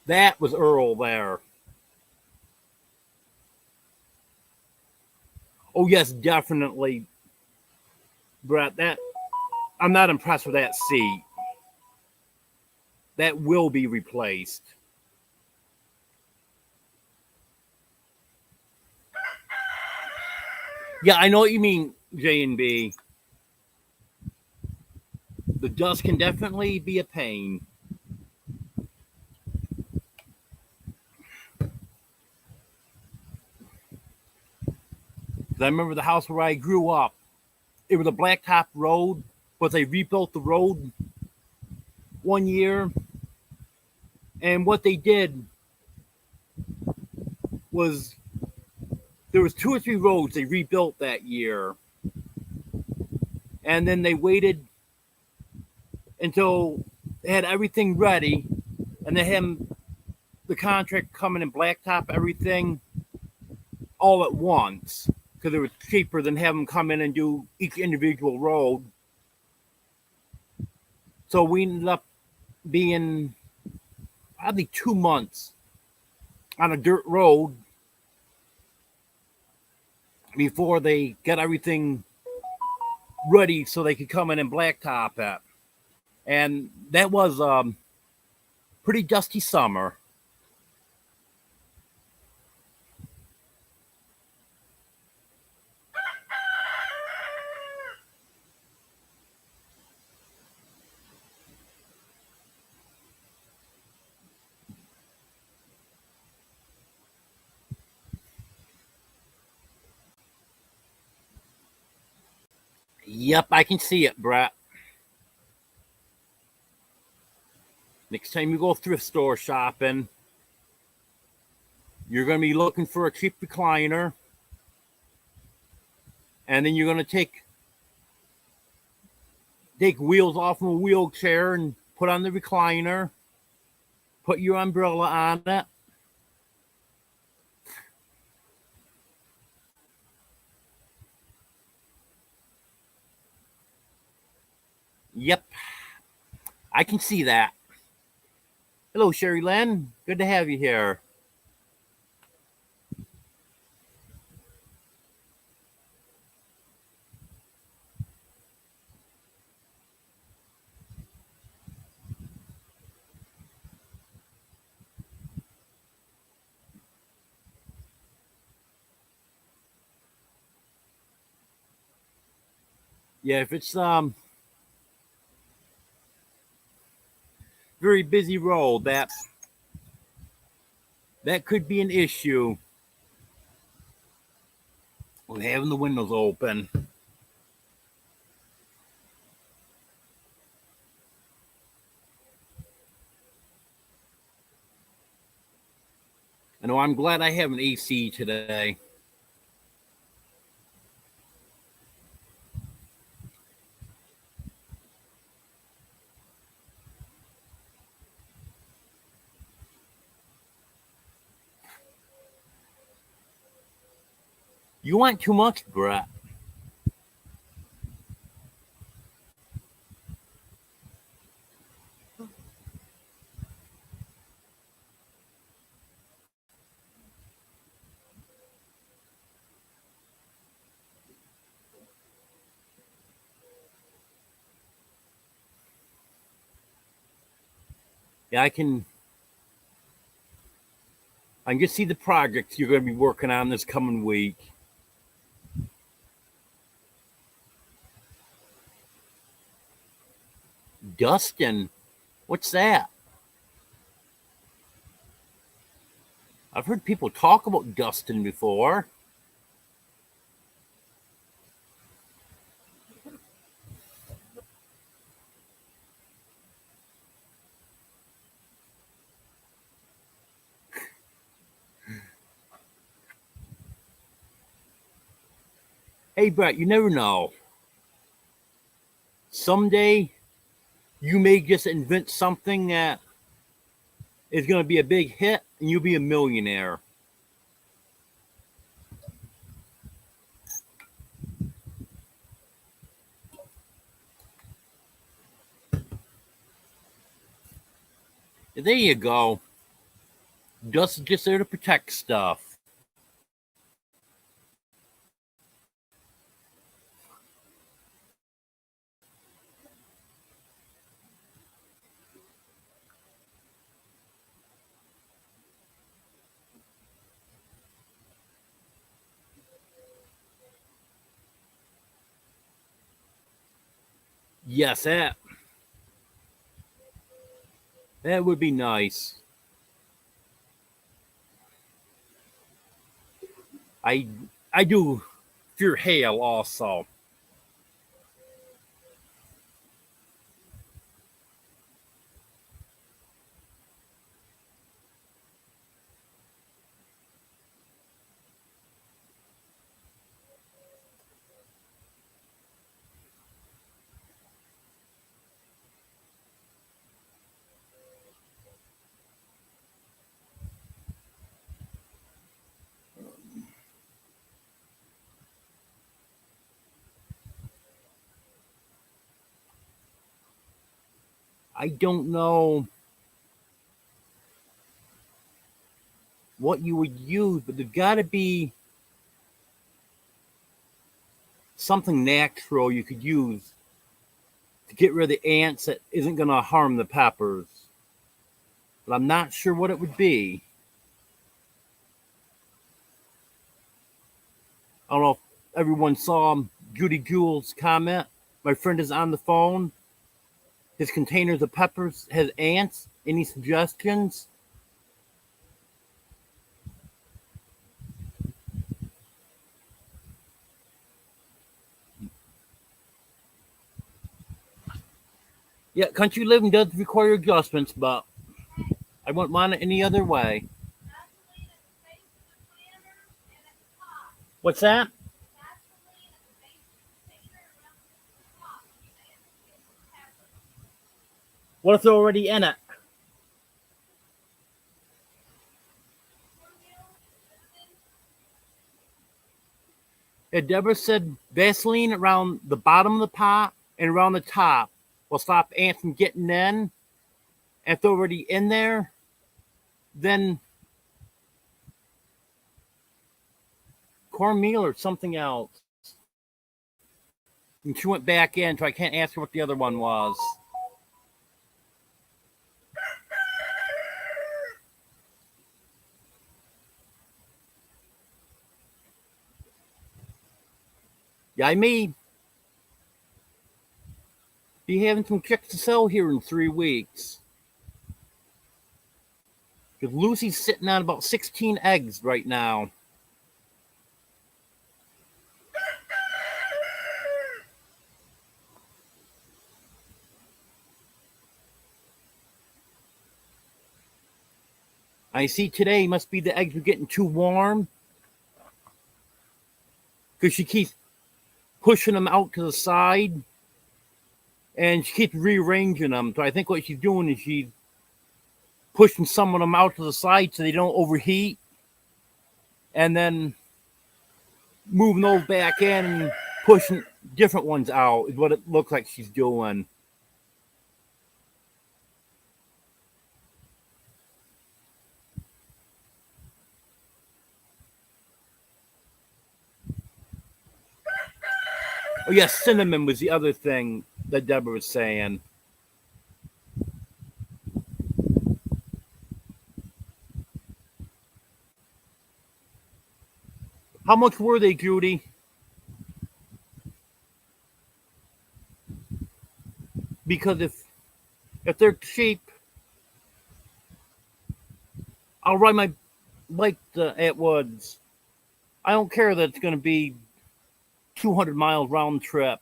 That was Earl there. Oh yes, definitely, Brett. That I'm not impressed with that seat. That will be replaced. Yeah, I know what you mean, J and B. The dust can definitely be a pain. I remember the house where I grew up. It was a blacktop road, but they rebuilt the road one year. And what they did was there was 2 or 3 roads they rebuilt that year. And then they waited until they had everything ready, and they had the contract come in and blacktop everything all at once because it was cheaper than having them come in and do each individual road. So we ended up being probably 2 months on a dirt road before they got everything ready so they could come in and blacktop it. And that was pretty dusty summer. Yep, I can see it, Brett. Next time you go thrift store shopping, you're going to be looking for a cheap recliner. And then you're going to take wheels off of a wheelchair and put on the recliner, put your umbrella on it. Yep, I can see that. Hello, Sherry Lynn. Good to have you here. Yeah, if it's very busy road, that could be an issue with having the windows open. I know I'm glad I have an AC today. You want too much, Brett. Yeah, I can just see the projects you're going to be working on this coming week. Dustin, what's that? I've heard people talk about Dustin before. Hey, Brett, you never know. Someday, you may just invent something that is going to be a big hit and you'll be a millionaire. There you go. Dustin's just there to protect stuff. Yes, that would be nice. I do fear hail also. I don't know what you would use, but there's got to be something natural you could use to get rid of the ants that isn't going to harm the peppers. But I'm not sure what it would be. I don't know if everyone saw Judy Jewell's comment. My friend is on the phone. His containers of peppers has ants. Any suggestions? Yeah, country living does require adjustments, but I wouldn't want it any other way. What's that? What if they're already in it? Yeah, Deborah said Vaseline around the bottom of the pot and around the top will stop ants from getting in. If they're already in there, then cornmeal or something else. And she went back in, so I can't ask her what the other one was. Yeah, I may be having some chicks to sell here in 3 weeks. Because Lucy's sitting on about 16 eggs right now. I see today must be the eggs are getting too warm. Because she keeps pushing them out to the side. And she keeps rearranging them. So I think what she's doing is she's pushing some of them out to the side so they don't overheat. And then moving those back in and pushing different ones out is what it looks like she's doing. Oh, yes, cinnamon was the other thing that Deborah was saying. How much were they, Judy? Because if they're cheap, I'll ride my bike to Atwoods. I don't care that it's going to be 200 miles round trip.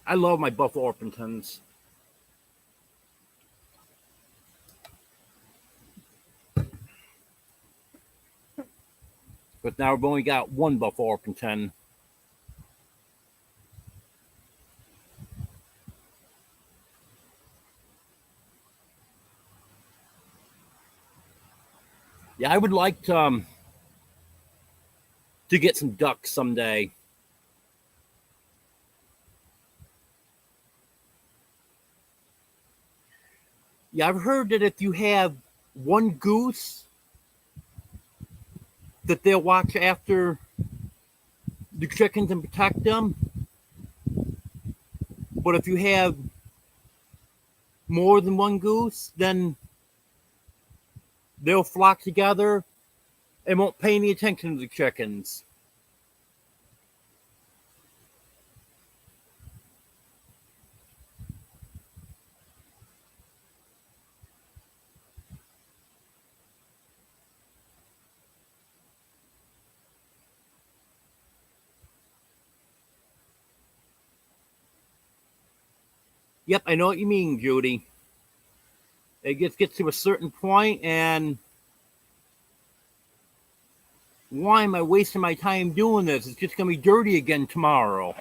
I love my Buffalo Orpingtons. But now we've only got one Buffalo Orpington. Yeah, I would like to get some ducks someday. Yeah, I've heard that if you have one goose, that they'll watch after the chickens and protect them. But if you have more than one goose, then they'll flock together and won't pay any attention to the chickens. Yep, I know what you mean, Judy. It gets to a certain point, and why am I wasting my time doing this? It's just going to be dirty again tomorrow.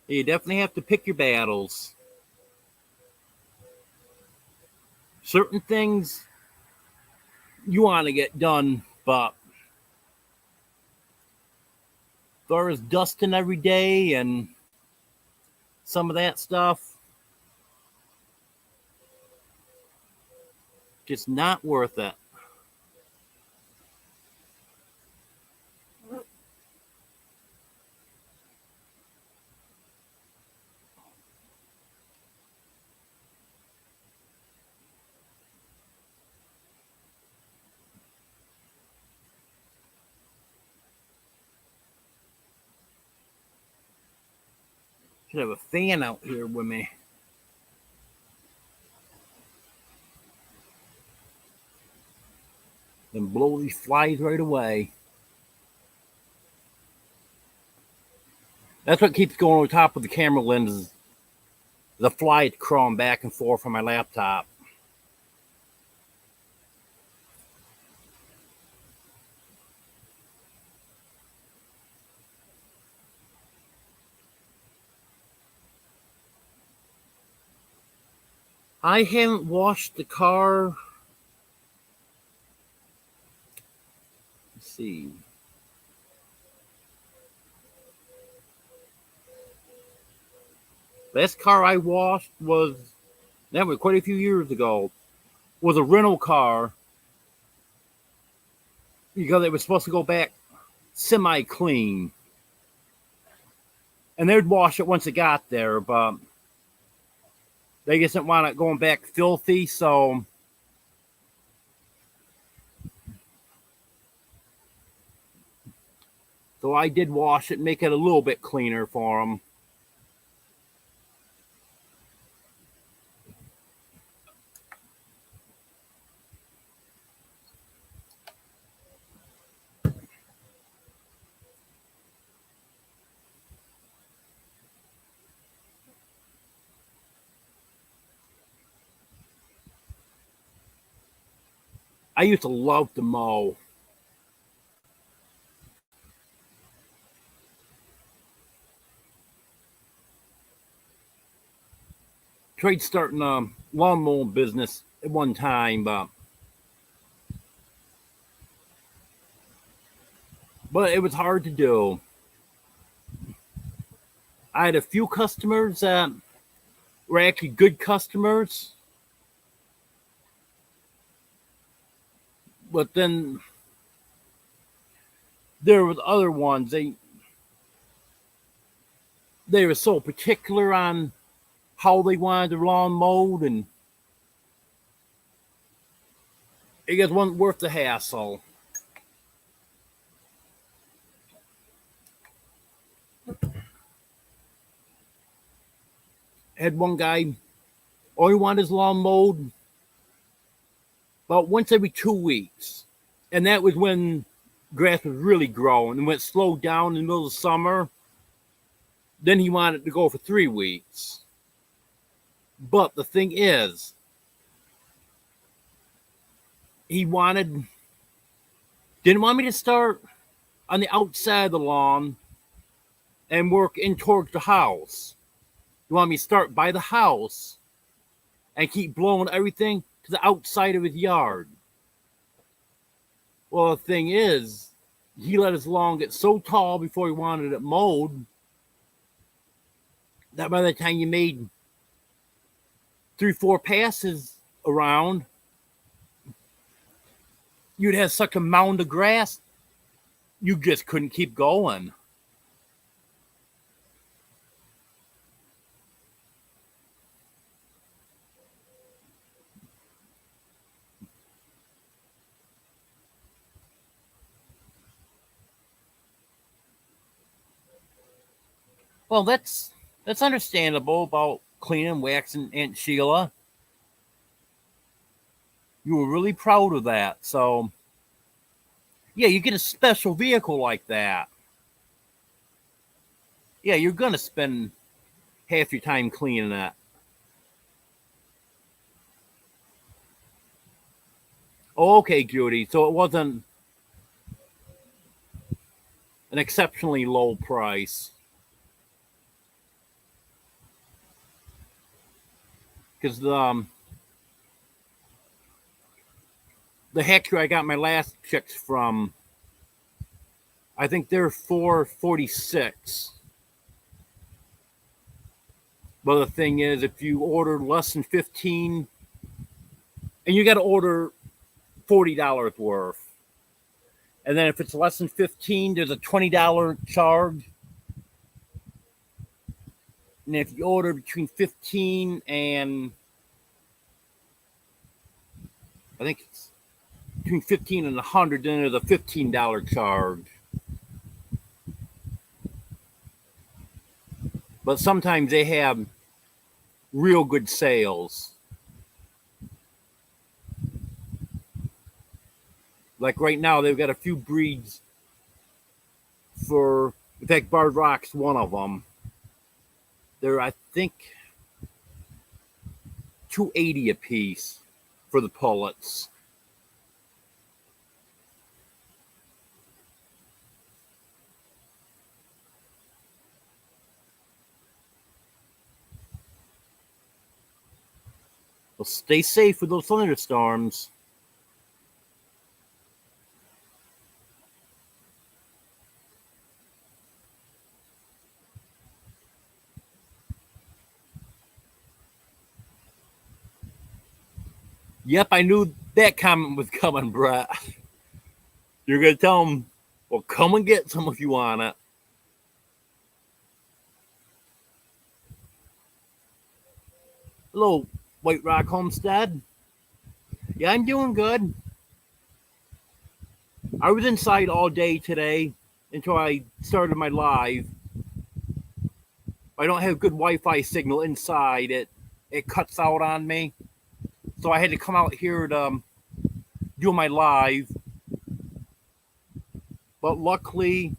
You definitely have to pick your battles. Certain things you want to get done, but far as dusting every day and some of that stuff, just not worth it. Should have a fan out here with me. Then blow these flies right away. That's what keeps going over top of the camera lens. The fly crawling back and forth on my laptop. I haven't washed the car. Let's see. Last car I washed was quite a few years ago. Was a rental car because it was supposed to go back semi-clean. And they'd wash it once it got there, but they just didn't want it going back filthy, so I did wash it and make it a little bit cleaner for them. I used to love to mow. Tried starting a lawn mowing business at one time, but it was hard to do. I had a few customers that were actually good customers, but then there was other ones. They were so particular on how they wanted their lawn mowed, and it just wasn't worth the hassle. Had one guy only wanted his lawn mowed about once every 2 weeks, and that was when grass was really growing. And when it slowed down in the middle of the summer, then he wanted to go for 3 weeks. But the thing is, he didn't want me to start on the outside of the lawn and work in towards the house. He wanted me to start by the house and keep blowing everything to the outside of his yard. Well, the thing is, he let his lawn get so tall before he wanted it mowed that by the time you made 3-4 passes around, you'd have such a mound of grass, you just couldn't keep going. Well, that's understandable about cleaning, waxing Aunt Sheila. You were really proud of that. So, yeah, you get a special vehicle like that. Yeah, you're going to spend half your time cleaning that. Oh, okay, Judy. So it wasn't an exceptionally low price. Because the Hector I got my last chicks from, I think they're 446. But the thing is, if you order less than 15, and you got to order $40 worth. And then if it's less than 15, there's a $20 charge. And if you order between 15 and I think it's between 15 and 100, then there's a $15 charge. But sometimes they have real good sales. Like right now, they've got a few breeds for, in fact, Barred Rock's one of them. They're, I think, $280 a piece for the pullets. Well, stay safe with those thunderstorms. Yep, I knew that comment was coming, Brett. You're going to tell them, well, come and get some if you want it. Hello, White Rock Homestead. Yeah, I'm doing good. I was inside all day today until I started my live. I don't have good Wi-Fi signal inside. It cuts out on me. So I had to come out here to do my live. But luckily,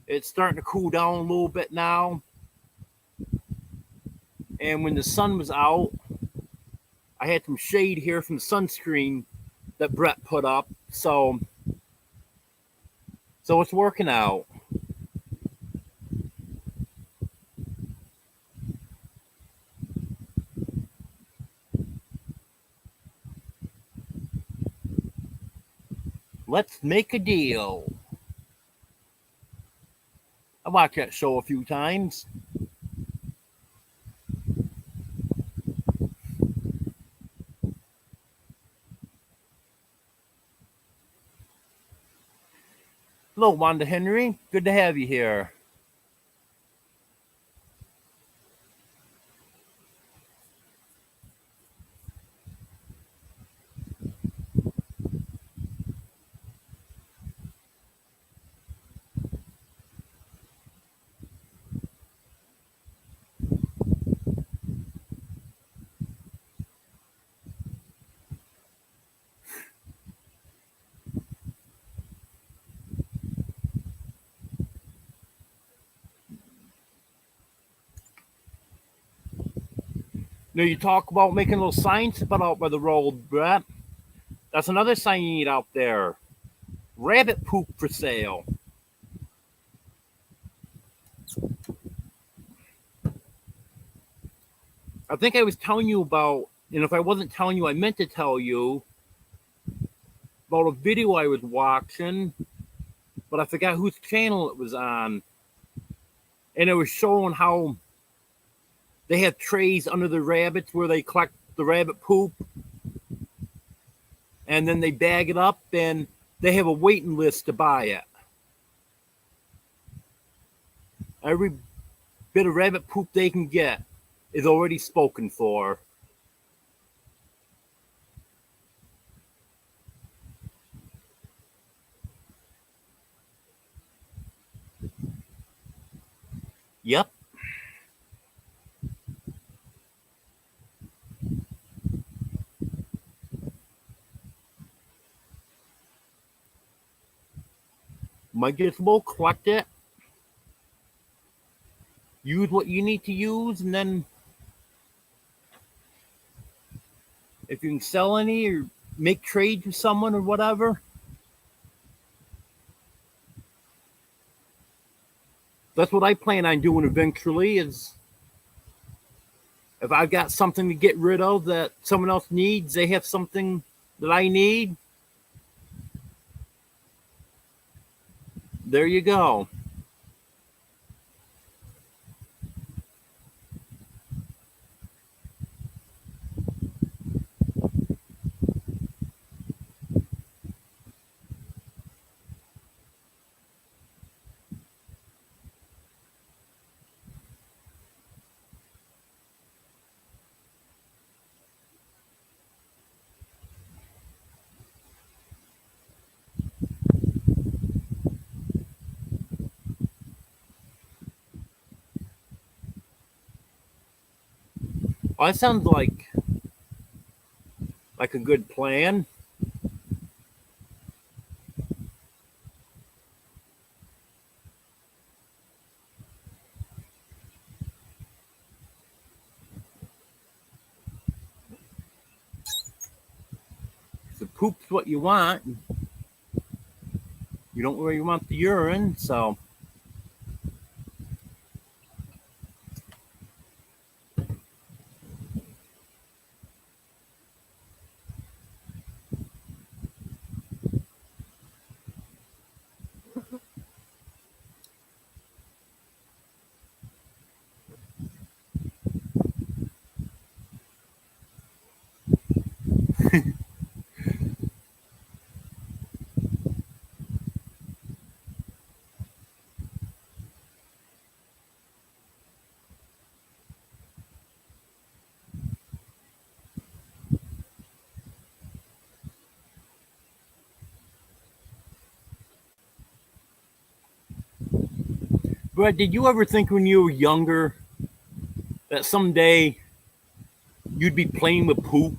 it's starting to cool down a little bit now. And when the sun was out, I had some shade here from the sunscreen that Brett put up. So it's working out. Let's make a deal. I watched that show a few times. Hello, Wanda Henry. Good to have you here. Now you talk about making little signs to put out by the road, Brett. That's another sign you need out there. Rabbit poop for sale. I think I was telling you about, and if I wasn't telling you, I meant to tell you about a video I was watching, but I forgot whose channel it was on. And it was showing how they have trays under the rabbits where they collect the rabbit poop. And then they bag it up and they have a waiting list to buy it. Every bit of rabbit poop they can get is already spoken for. Yep. Might just well collect it. Use what you need to use, and then if you can sell any or make trades with someone or whatever. That's what I plan on doing eventually, is if I've got something to get rid of that someone else needs, they have something that I need, there you go. Well, that sounds like a good plan. If the poop's what you want, you don't really want the urine, so Brett, did you ever think when you were younger that someday you'd be playing with poop?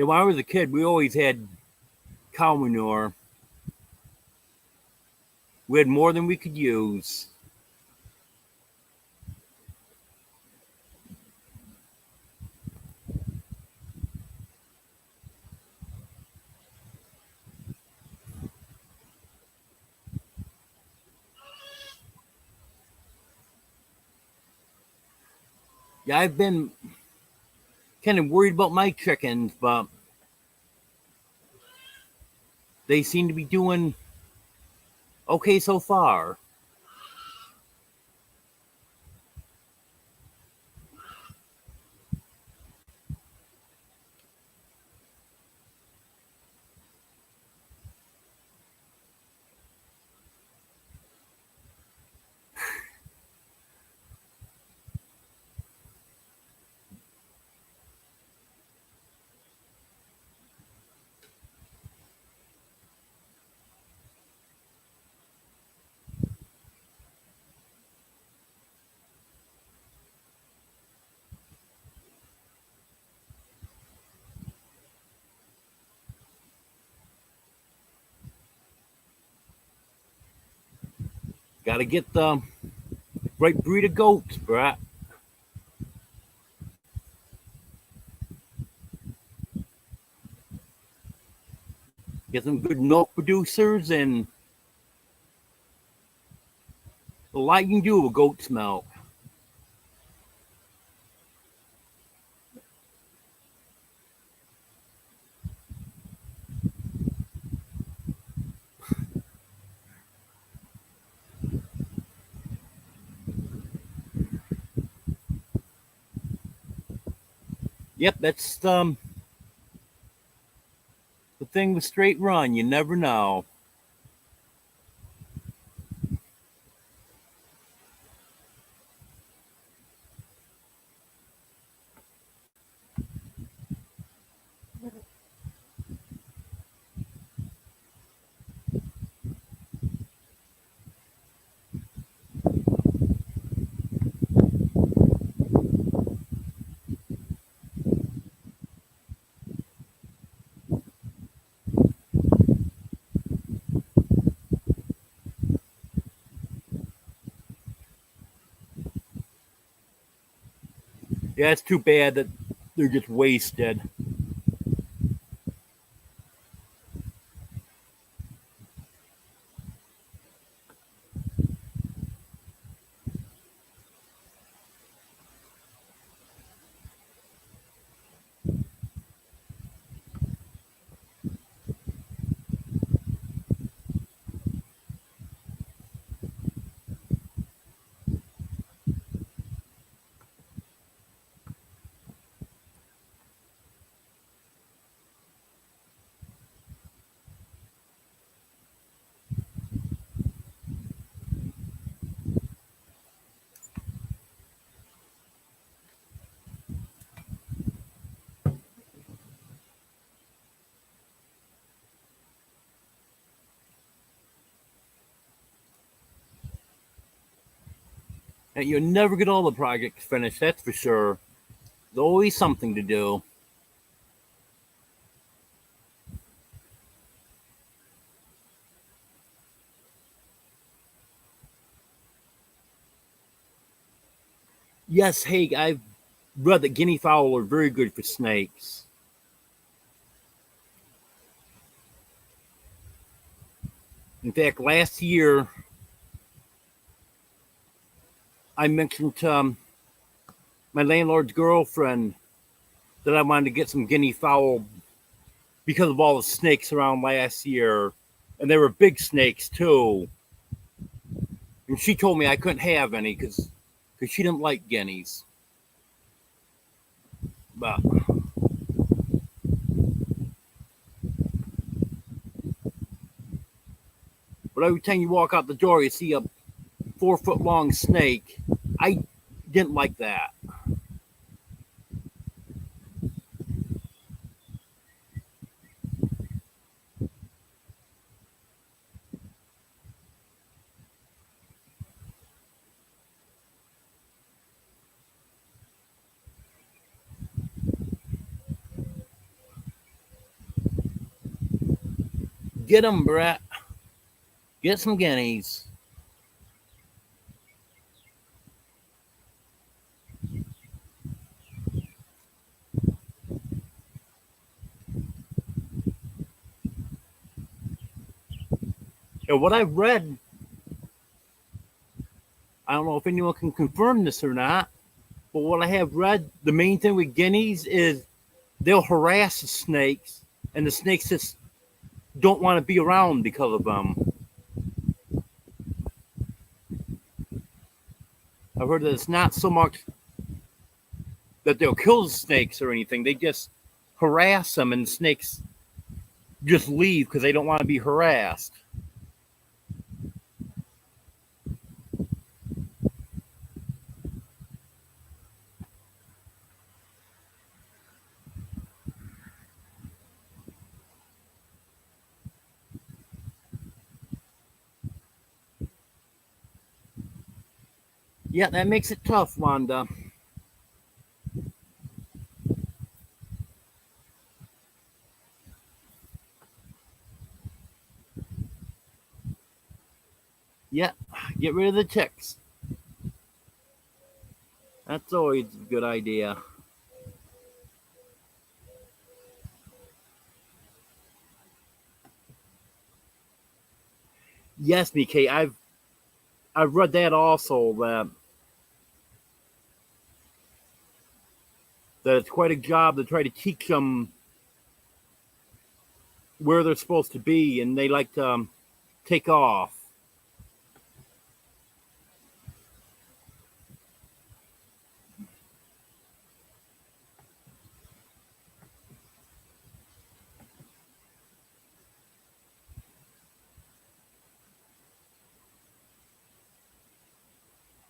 Yeah, when I was a kid, we always had cow manure. We had more than we could use. Yeah, I've been kind of worried about my chickens, but they seem to be doing okay so far. Got to get the right breed of goats, Brett. Get some good milk producers, and a lot you can do with goat's milk. Yep, that's the thing with straight run. You never know. Yeah, it's too bad that they're just wasted. And you'll never get all the projects finished, that's for sure. There's always something to do. Yes, hey, I've read that guinea fowl are very good for snakes. In fact, last year I mentioned to my landlord's girlfriend that I wanted to get some guinea fowl because of all the snakes around last year. And they were big snakes too. And she told me I couldn't have any because she didn't like guineas. But every time you walk out the door, you see a 4 foot long snake. I didn't like that. Get them, Brett. Get some guineas. And what I've read, I don't know if anyone can confirm this or not, but what I have read, the main thing with guineas is they'll harass the snakes, and the snakes just don't want to be around because of them. I've heard that it's not so much that they'll kill the snakes or anything, they just harass them, and the snakes just leave because they don't want to be harassed. Yeah, that makes it tough, Wanda. Yeah, get rid of the ticks. That's always a good idea. Yes, BK, I've read that also, that it's quite a job to try to teach them where they're supposed to be, and they like to take off.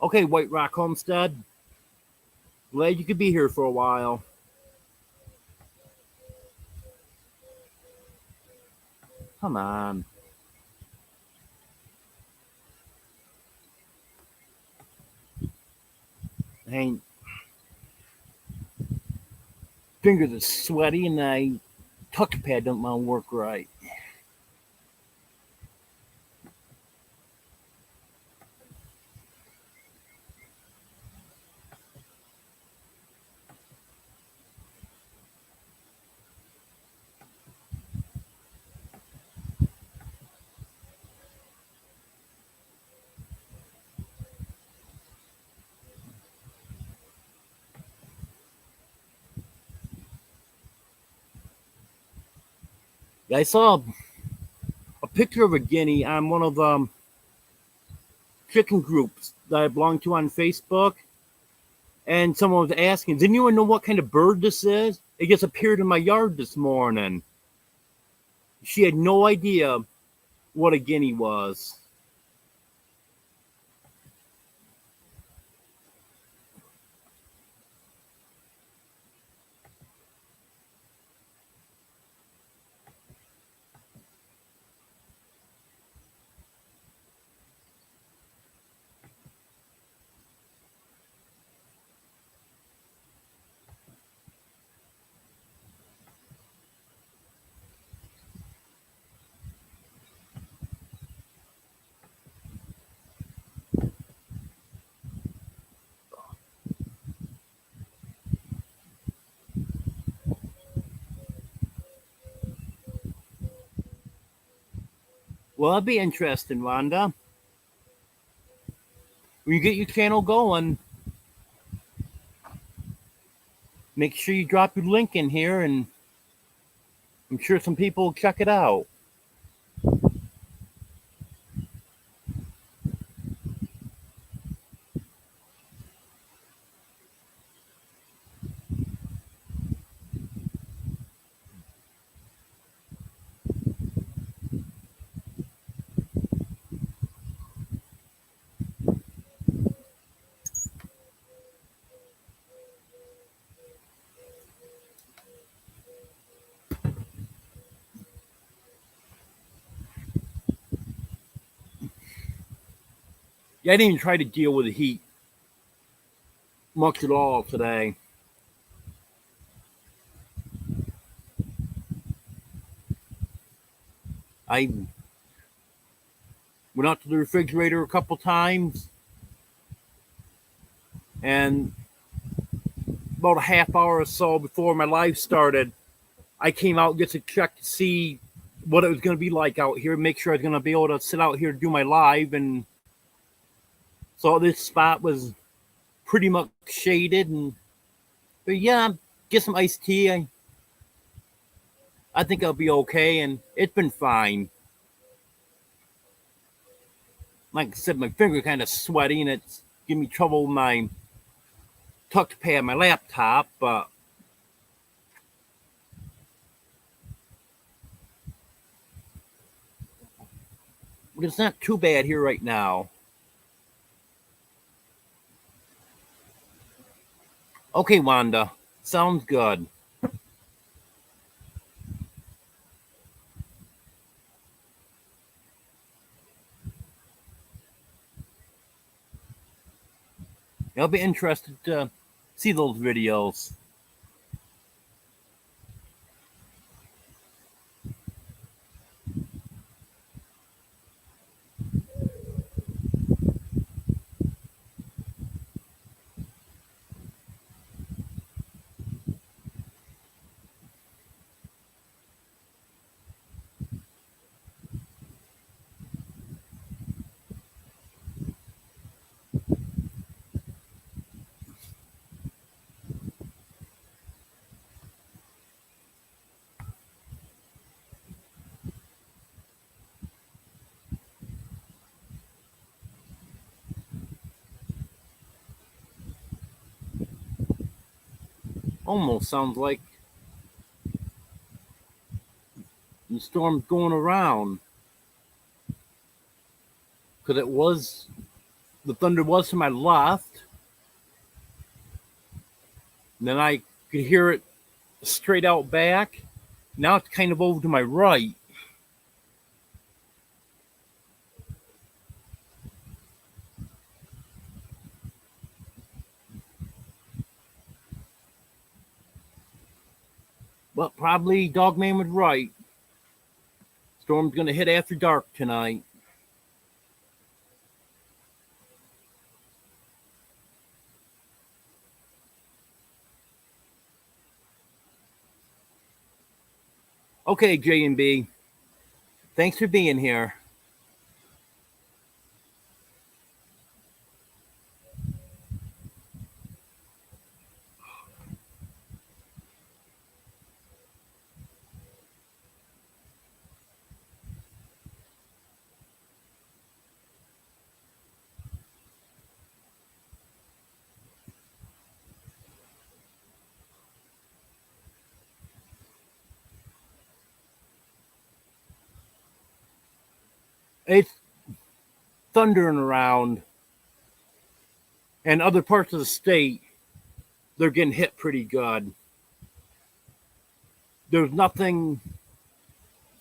Okay, White Rock Homestead, glad you could be here for a while. Come on. Dang, fingers are sweaty, and my touchpad don't want to work right. I saw a picture of a guinea on one of chicken groups that I belong to on Facebook, and someone was asking, "Did anyone know what kind of bird this is?" It just appeared in my yard this morning. She had no idea what a guinea was. Well, that'd be interesting, Wanda. When you get your channel going, make sure you drop your link in here, and I'm sure some people will check it out. Yeah, I didn't even try to deal with the heat much at all today. I went out to the refrigerator a couple times, and about a half hour or so before my live started, I came out just to check to see what it was going to be like out here, make sure I was going to be able to sit out here to do my live. And so this spot was pretty much shaded. And but yeah, get some iced tea. I think I'll be okay, and it's been fine. Like I said, my finger kind of sweaty, and it's giving me trouble with my touchpad, my laptop. But it's not too bad here right now. Okay, Wanda, sounds good. I'll be interested to see those videos. Almost sounds like the storm's going around, because it was, the thunder was to my left, and then I could hear it straight out back. Now it's kind of over to my right. But probably Dogman was right. Storm's gonna hit after dark tonight. Okay, J and B, thanks for being here. It's thundering around, and other parts of the state, they're getting hit pretty good. There's nothing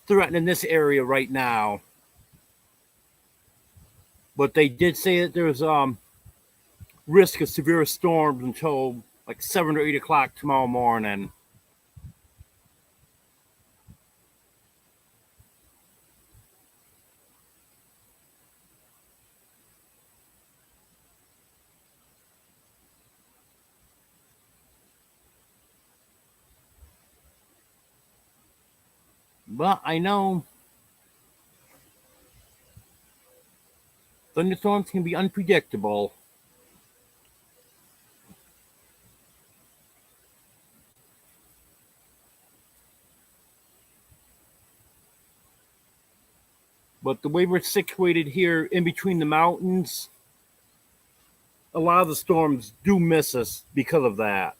threatening this area right now, but they did say that there's risk of severe storms until like 7 or 8 o'clock tomorrow morning. But I know thunderstorms can be unpredictable. But the way we're situated here in between the mountains, a lot of the storms do miss us because of that.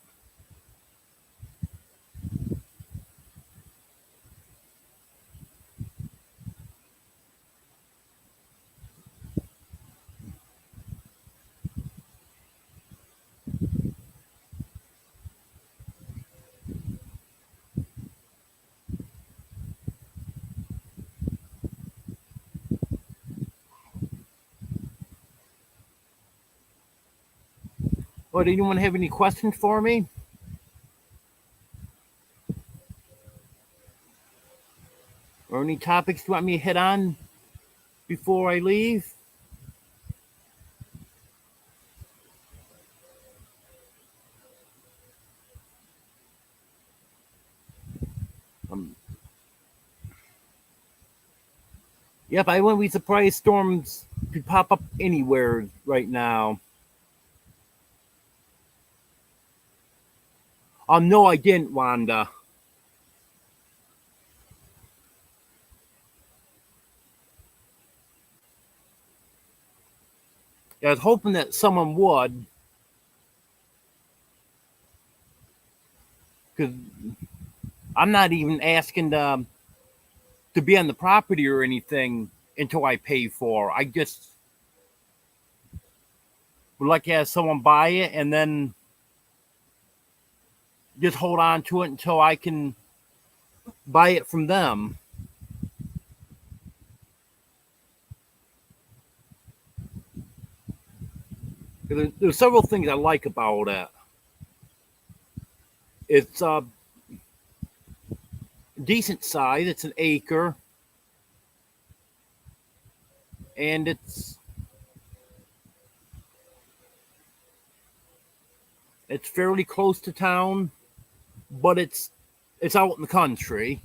But anyone have any questions for me? Or any topics you want me to hit on before I leave? Um, yep, I wouldn't be surprised storms could pop up anywhere right now. No, I didn't, Wanda. I was hoping that someone would, because I'm not even asking to be on the property or anything until I pay for. I just would like to have someone buy it and then just hold on to it until I can buy it from them. There's several things I like about it. It's decent size. It's an acre, and it's fairly close to town, but it's out in the country.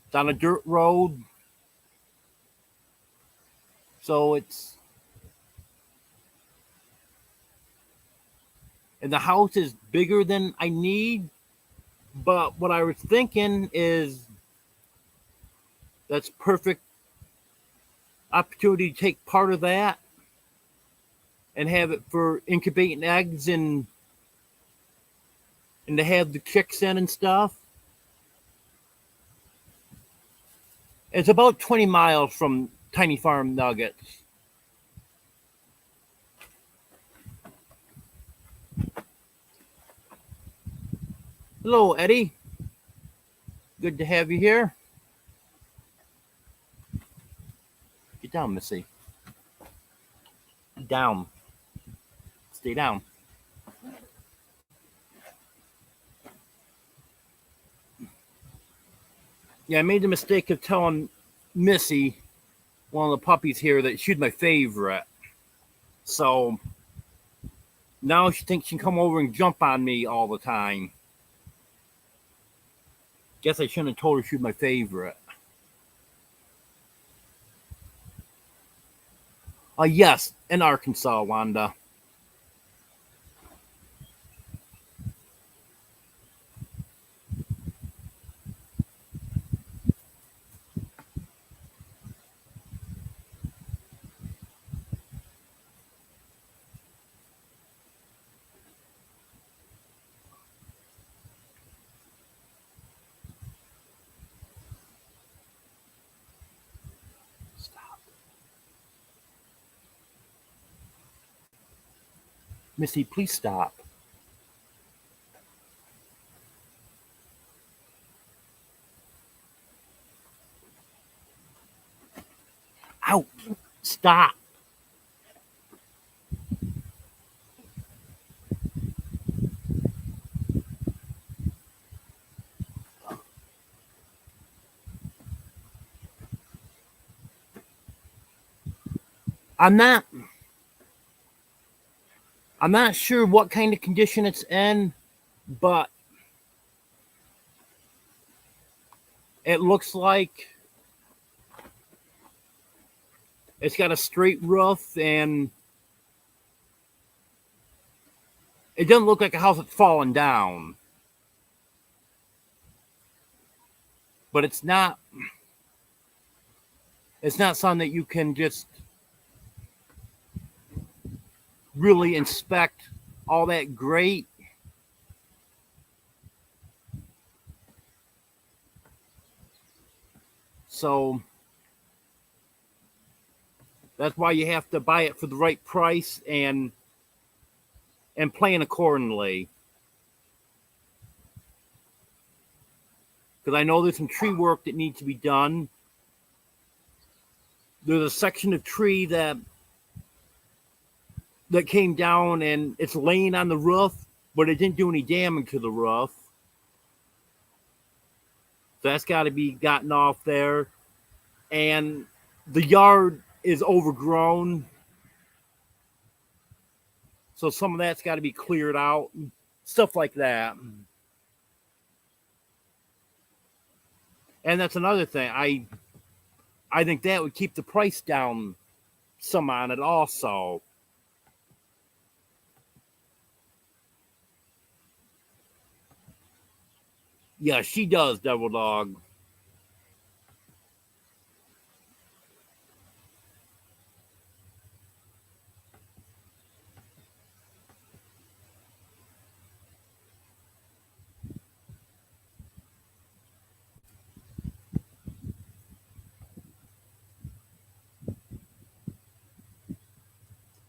It's on a dirt road, so it's and the house is bigger than I need. But what I was thinking is that's perfect opportunity to take part of that and have it for incubating eggs and to have the chicks in and stuff. It's about 20 miles from Tiny Farm Nuggets. Hello, Eddie. Good to have you here. Get down, Missy. Down. Stay down. Yeah, I made the mistake of telling Missy, one of the puppies here, that she's my favorite. So now she thinks she can come over and jump on me all the time. Guess I shouldn't have told her she's my favorite. Yes, in Arkansas, Wanda. Stop. Missy, please stop. Ow! Stop. I'm not I'm not sure what kind of condition it's in, but it looks like it's got a straight roof, and it doesn't look like a house that's fallen down. But it's not something that you can just really inspect all that great. So that's why you have to buy it for the right price and plan accordingly. Because I know there's some tree work that needs to be done. There's a section of tree that came down and it's laying on the roof, but it didn't do any damage to the roof. So that's got to be gotten off there. And the yard is overgrown. So some of that's got to be cleared out, stuff like that. And that's another thing. I think that would keep the price down some on it also. Yeah, she does, Devil Dog.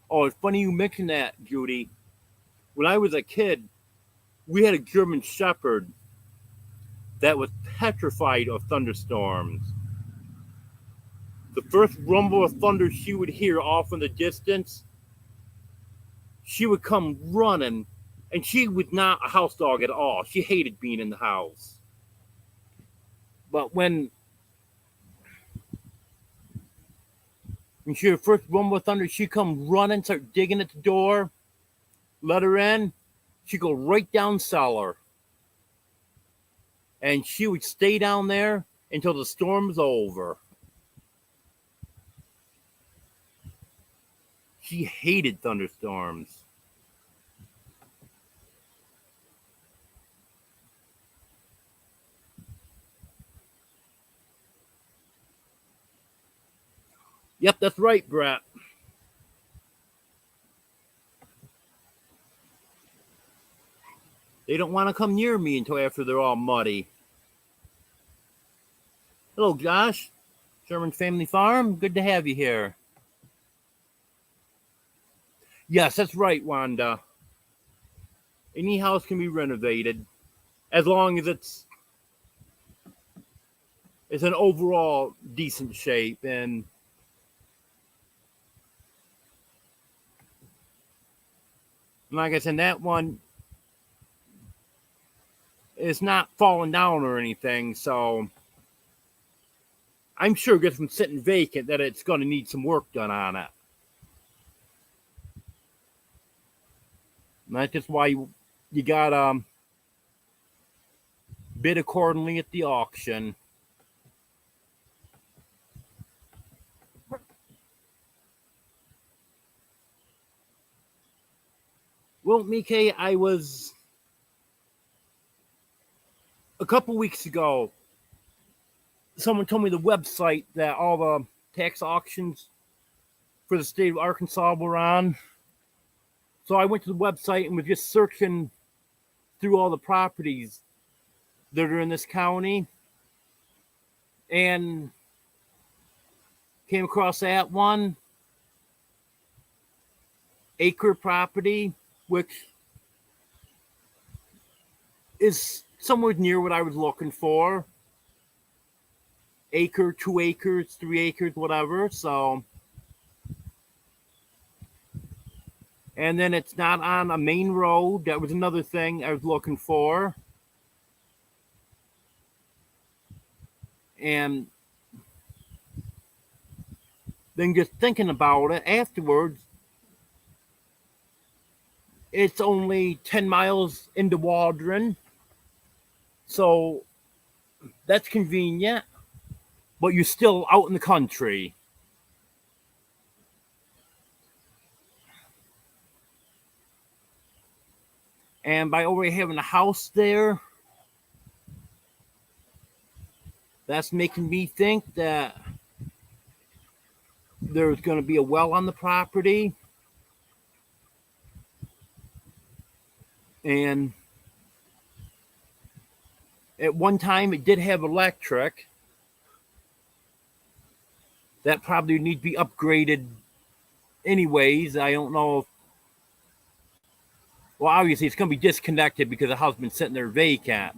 Oh, it's funny you mentioned that, Judy. When I was a kid, we had a German Shepherd that was petrified of thunderstorms. The first rumble of thunder she would hear off in the distance, she would come running, and she was not a house dog at all. She hated being in the house. But when she heard first rumble of thunder, she'd come running, start digging at the door, let her in. She'd go right down cellar. And she would stay down there until the storm's over. She hated thunderstorms. Yep, that's right, Brett. They don't want to come near me until after they're all muddy. Hello, Josh. Sherman Family Farm. Good to have you here. Yes, that's right, Wanda. Any house can be renovated as long as it's an overall decent shape. And like I said, that one is not falling down or anything, so I'm sure just from sitting vacant that it's going to need some work done on it. And that's just why you got bid accordingly at the auction. Well, Mike, I was a couple weeks ago. Someone told me the website that all the tax auctions for the state of Arkansas were on. So I went to the website and was just searching through all the properties that are in this county and came across that one acre property which is somewhere near what I was looking for. Acre, 2 acres, 3 acres, whatever. So, and then it's not on a main road. That was another thing I was looking for. And then just thinking about it afterwards, it's only 10 miles into Waldron. So that's convenient, but you're still out in the country. And by already having a house there, that's making me think that there's going to be a well on the property. And at one time, it did have electric. That probably needs to be upgraded anyways. I don't know if, well, obviously it's going to be disconnected because the house has been sitting there vacant.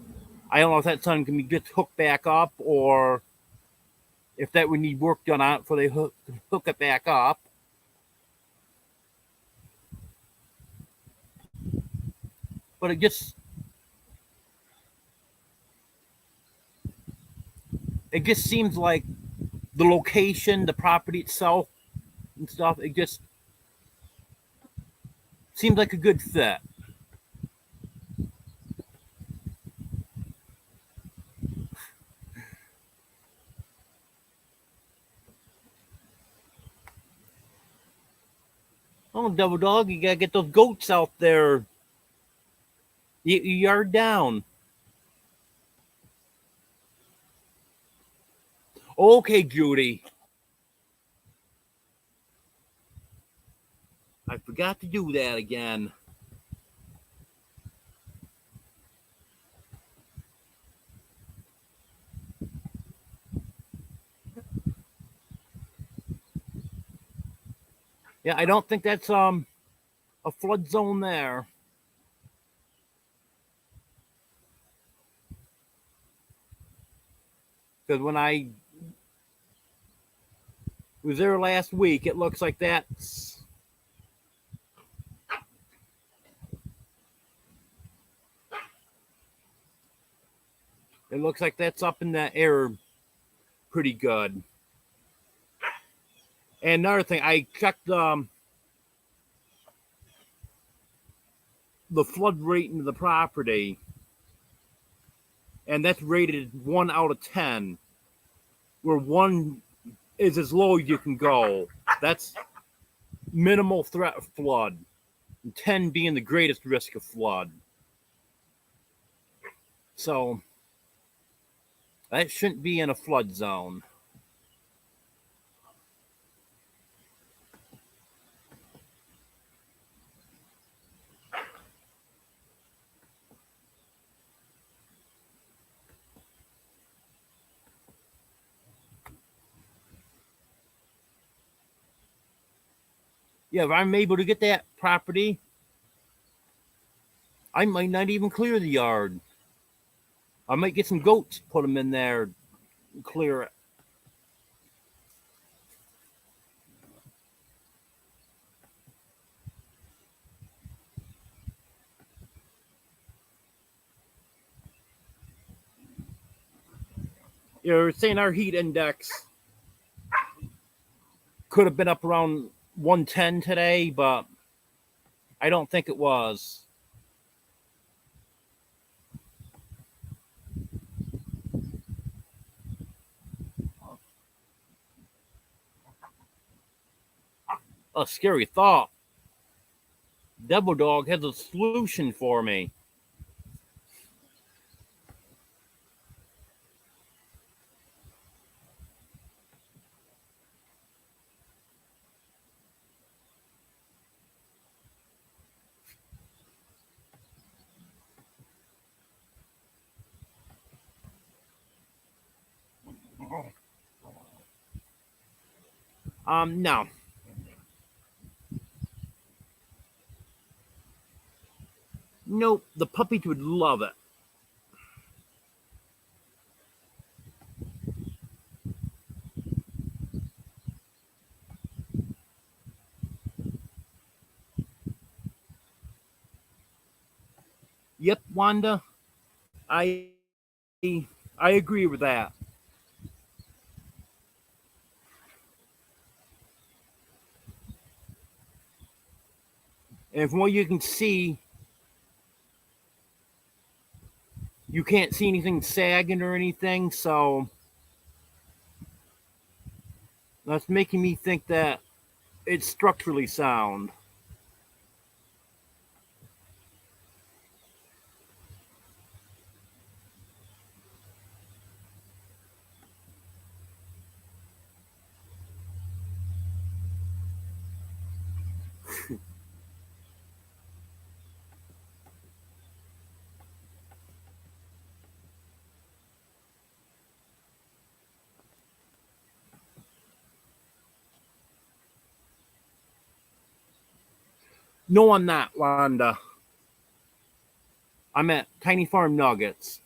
I don't know if that something can be just hooked back up or if that would need work done on it before they hook it back up. But it just seems like the location, the property itself and stuff, it just seems like a good fit. Oh, Devil Dog, you gotta get those goats out there. Yard down. Okay, Judy. I forgot to do that again. Yeah, I don't think that's a flood zone there. Because when I was there last week, it looks like that's up in that air pretty good. And another thing, I checked the flood rating of the property, and that's rated 1 out of 10, where 1 is as low as you can go. That's minimal threat of flood, and 10 being the greatest risk of flood. So that shouldn't be in a flood zone. Yeah, if I'm able to get that property, I might not even clear the yard. I might get some goats, put them in there, and clear it. You're saying our heat index could have been up around 110 today, but I don't think it was. A scary thought. Devil Dog has a solution for me. No. Nope, the puppies would love it. Yep, Wanda, I I agree with that. And from what you can see, you can't see anything sagging or anything, so that's making me think that it's structurally sound. No, I'm not, Wanda. I'm at Tiny Farm Nuggets.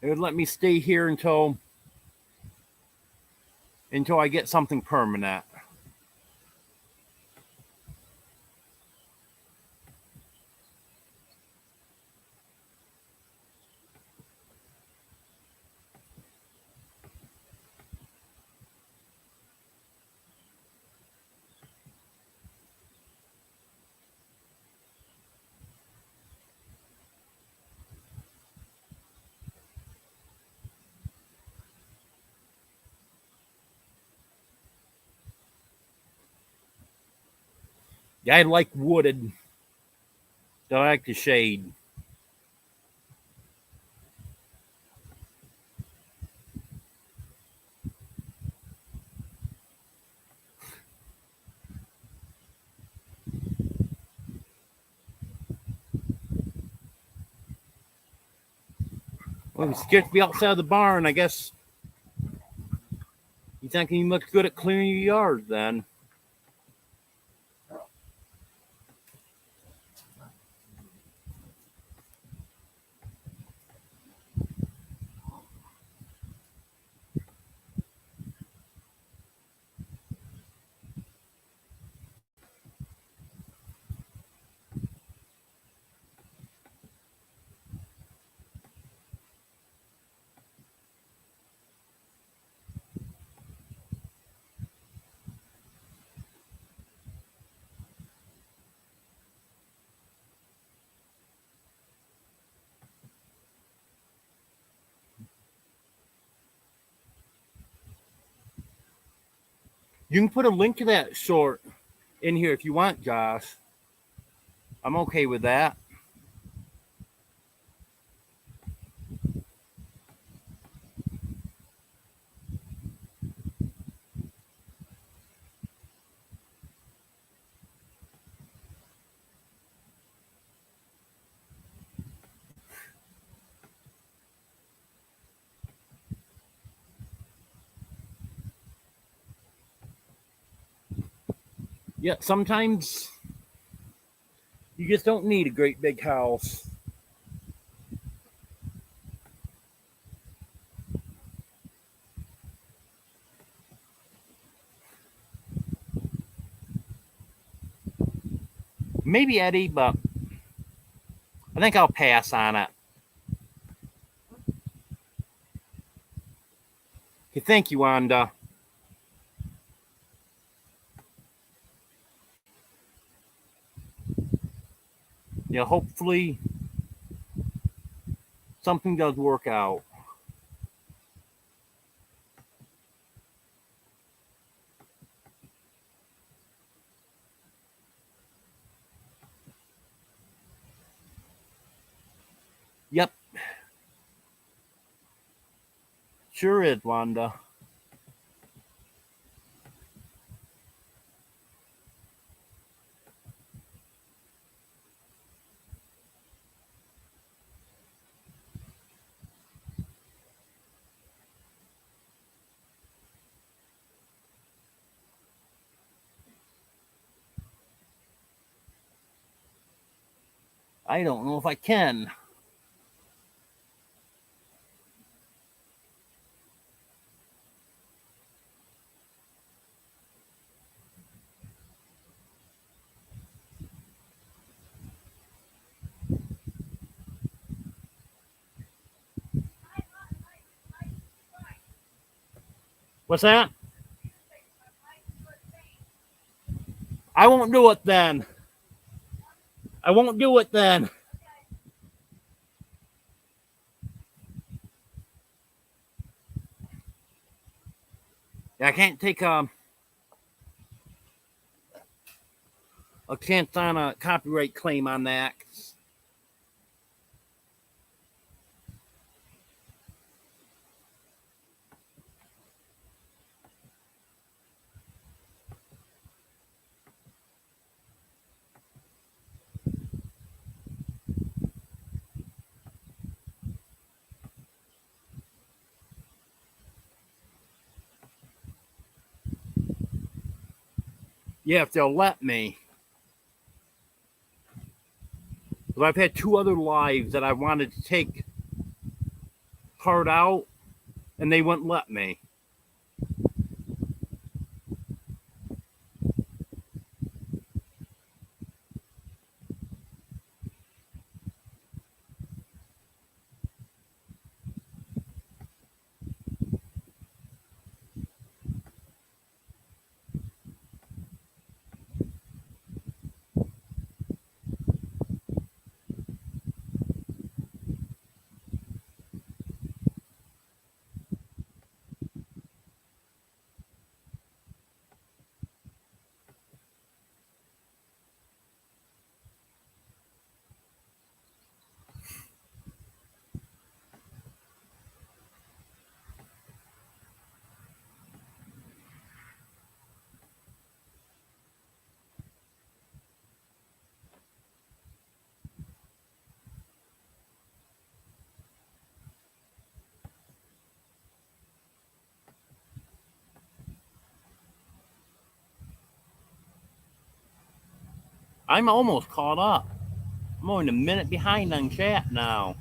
It would let me stay here until I get something permanent. Yeah, I like wooded. I like the shade. Well, it's scared to be outside of the barn. I guess you think you look good at clearing your yard then. You can put a link to that short in here if you want, Josh. I'm okay with that. Yeah, sometimes you just don't need a great big house. Maybe Eddie, but I think I'll pass on it. Okay, thank you, Wanda. Yeah, hopefully something does work out. Yep, sure is, Wanda. I don't know if I can. What's that? I won't do it then. I won't do it then. I can't take a chance on a copyright claim on that. Yeah, if they'll let me. But I've had two other lives that I wanted to take part out, and they wouldn't let me. I'm almost caught up. I'm only a minute behind on chat now.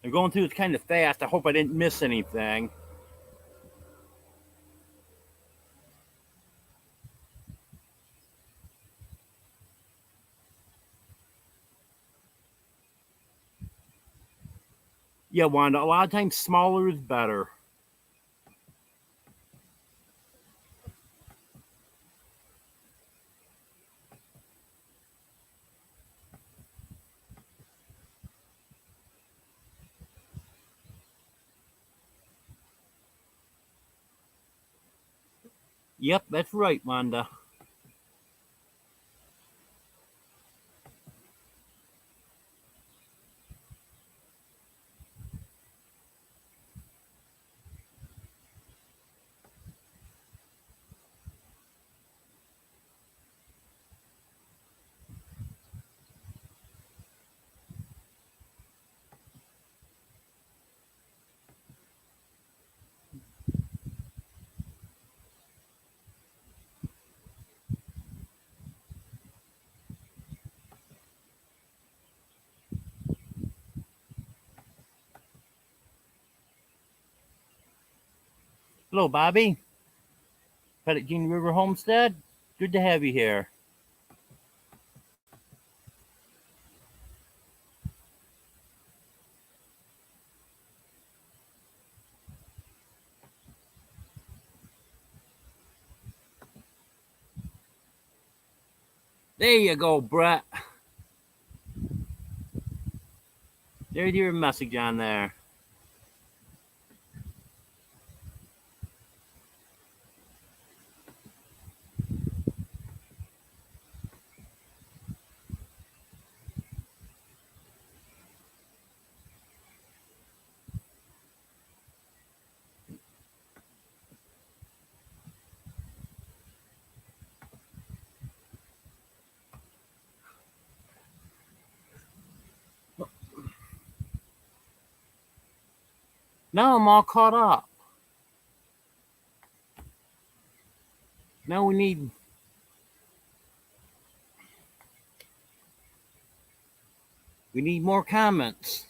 I'm going through it kind of fast. I hope I didn't miss anything. Yeah, Wanda, a lot of times smaller is better. Yep, that's right, Wanda. Hello, Bobby. Pettit King River Homestead. Good to have you here. There you go, Brett. There's your message on there. Now I'm all caught up. Now we need more comments.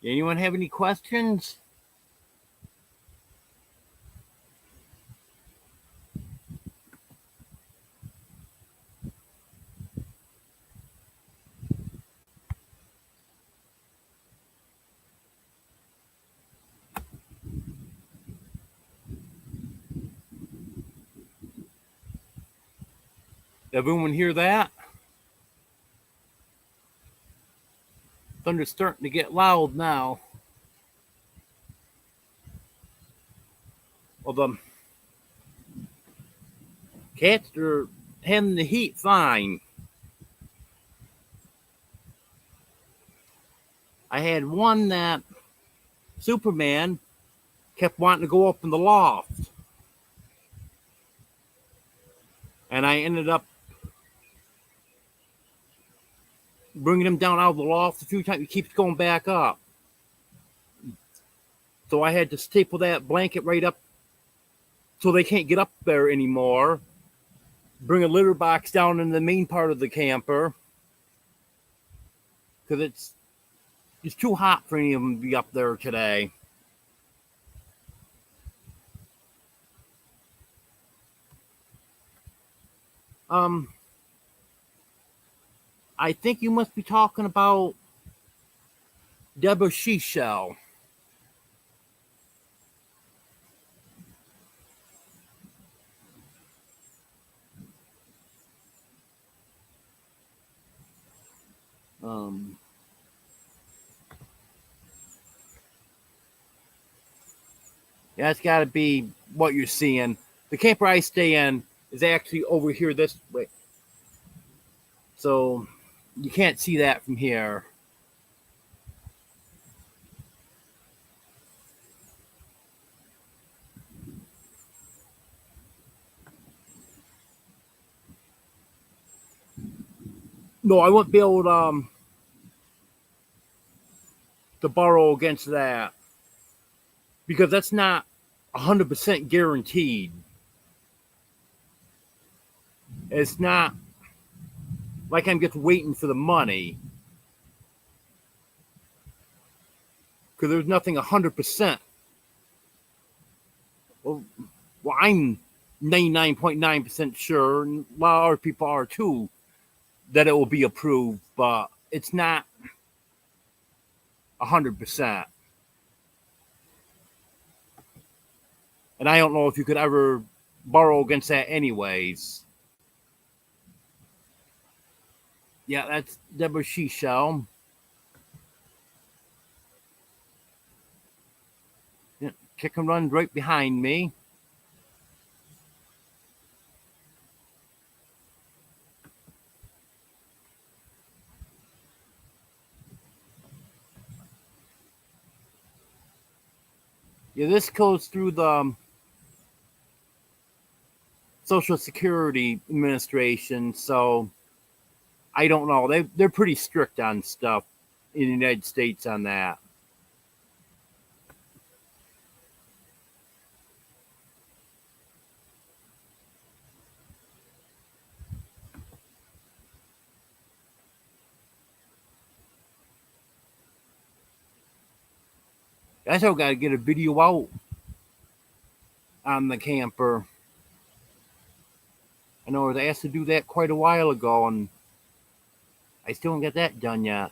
Anyone have any questions? Everyone hear that? Thunder's starting to get loud now. Well, the cats are handling the heat fine. I had one that Superman kept wanting to go up in the loft. And I ended up bringing him down out of the loft a few times. He keeps going back up. So I had to staple that blanket right up so they can't get up there anymore. Bring a litter box down in the main part of the camper because it's too hot for any of them to be up there today. I think you must be talking about Deborah Shishel. That's got to be what you're seeing. The camper I stay in is actually over here this way. So you can't see that from here. No, I won't be able to borrow against that because that's not 100% guaranteed. It's not like I'm just waiting for the money because there's nothing 100%. Well, I'm 99.9% sure, and a lot of other people are too, that it will be approved, but it's not 100%. And I don't know if you could ever borrow against that anyways. Yeah, that's Deborah Shishel. Yeah, chicken runs right behind me. Yeah, this goes through the Social Security Administration, so I don't know. They're pretty strict on stuff in the United States on that. I still got to get a video out on the camper. I know I was asked to do that quite a while ago, and I still don't get that done yet.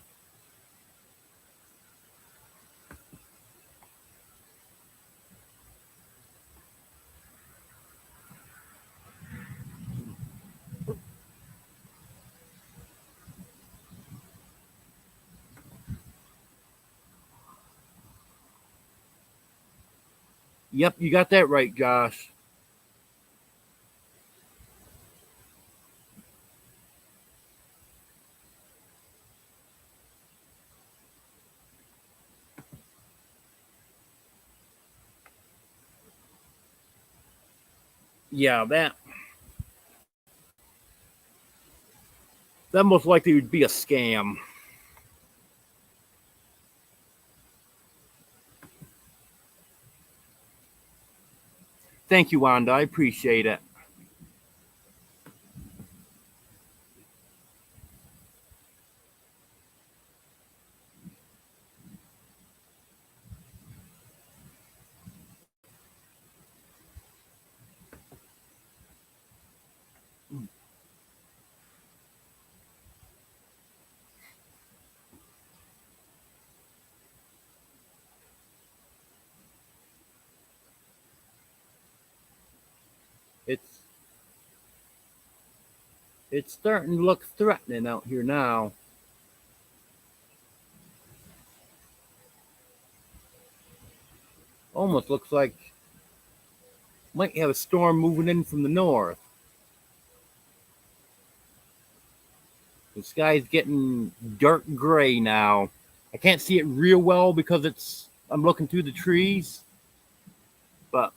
Yep, you got that right, Josh. Yeah, that most likely would be a scam. Thank you, Wanda. I appreciate it. It's it's starting to look threatening out here now. Almost looks like might have a storm moving in from the north. The sky's getting dark gray now. I can't see it real well because I'm looking through the trees, but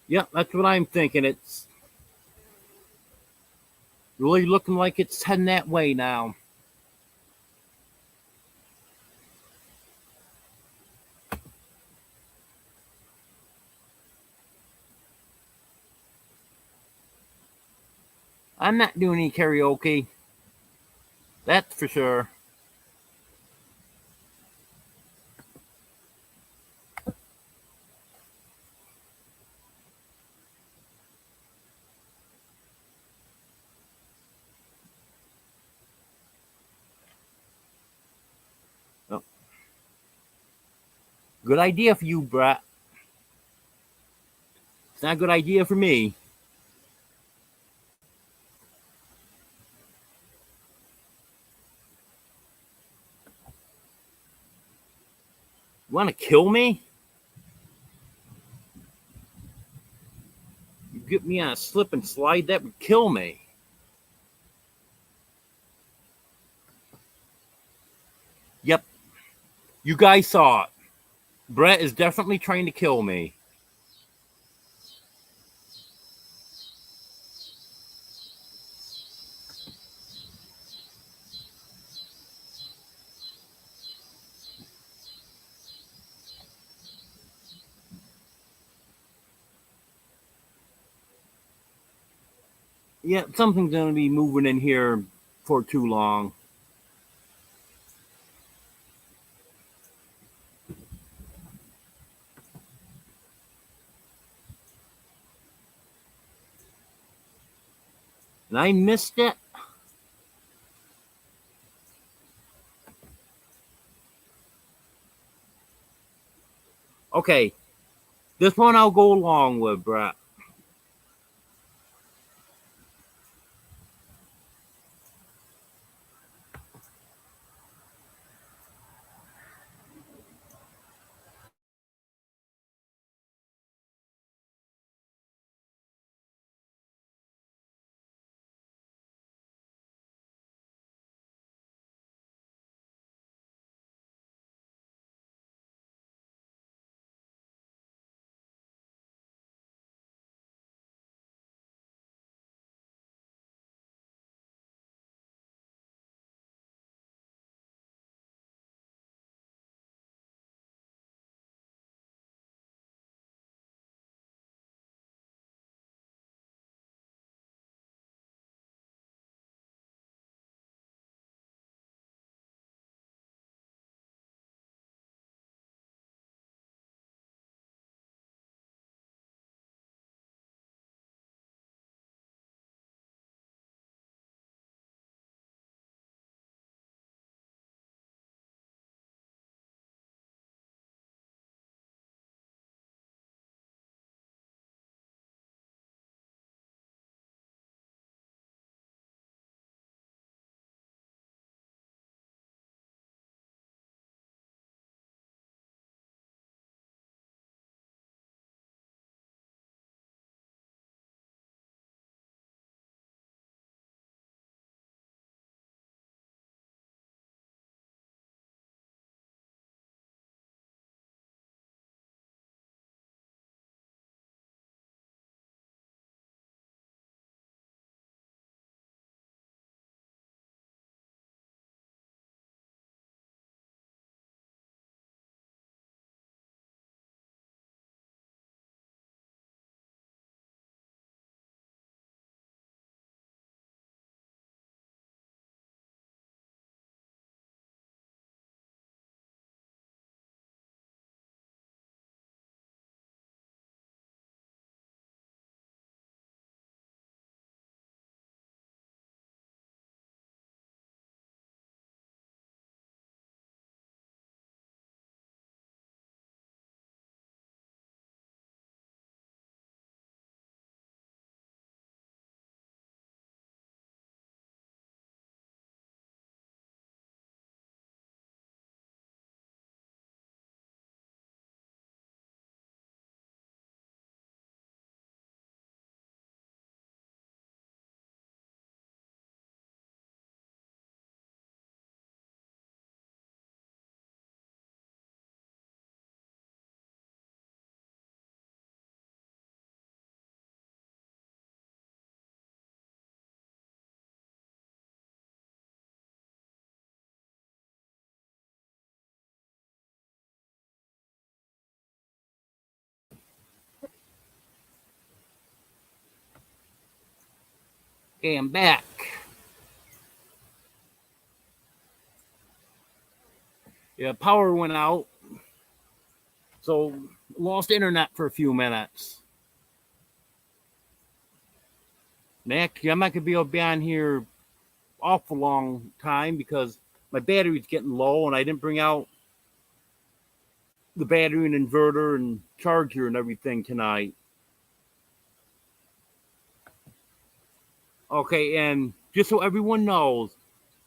yeah, that's what I'm thinking. It's really looking like it's heading that way now. I'm not doing any karaoke. That's for sure. Oh, good idea for you, Brett. It's not a good idea for me. You want to kill me? You get me on a slip and slide, that would kill me. Yep, you guys saw it. Brett is definitely trying to kill me. Yeah, something's going to be moving in here for too long. And I missed it. Okay, this one I'll go along with, Brett. Okay, I'm back. Yeah, power went out, so lost internet for a few minutes. Nick, I'm not gonna be able to be on here awful long time because my battery's getting low, and I didn't bring out the battery and inverter and charger and everything tonight. Okay, and just so everyone knows,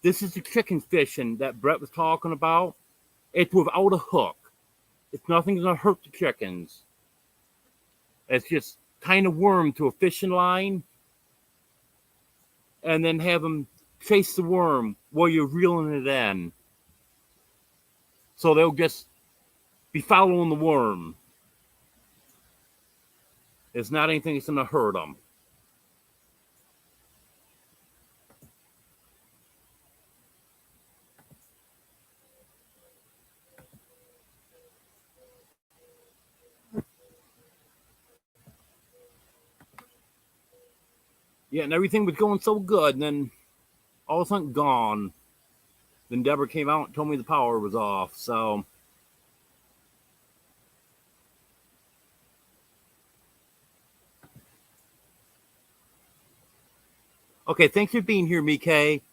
this is the chicken fishing that Brett was talking about. It's without a hook. It's nothing gonna hurt the chickens. It's just kind of worm to a fishing line and then have them chase the worm while you're reeling it in. So they'll just be following the worm. It's not anything that's gonna hurt them. Yeah, and everything was going so good, and then all of a sudden gone. Then Deborah came out and told me the power was off. So, okay, thanks for being here, Mike. You're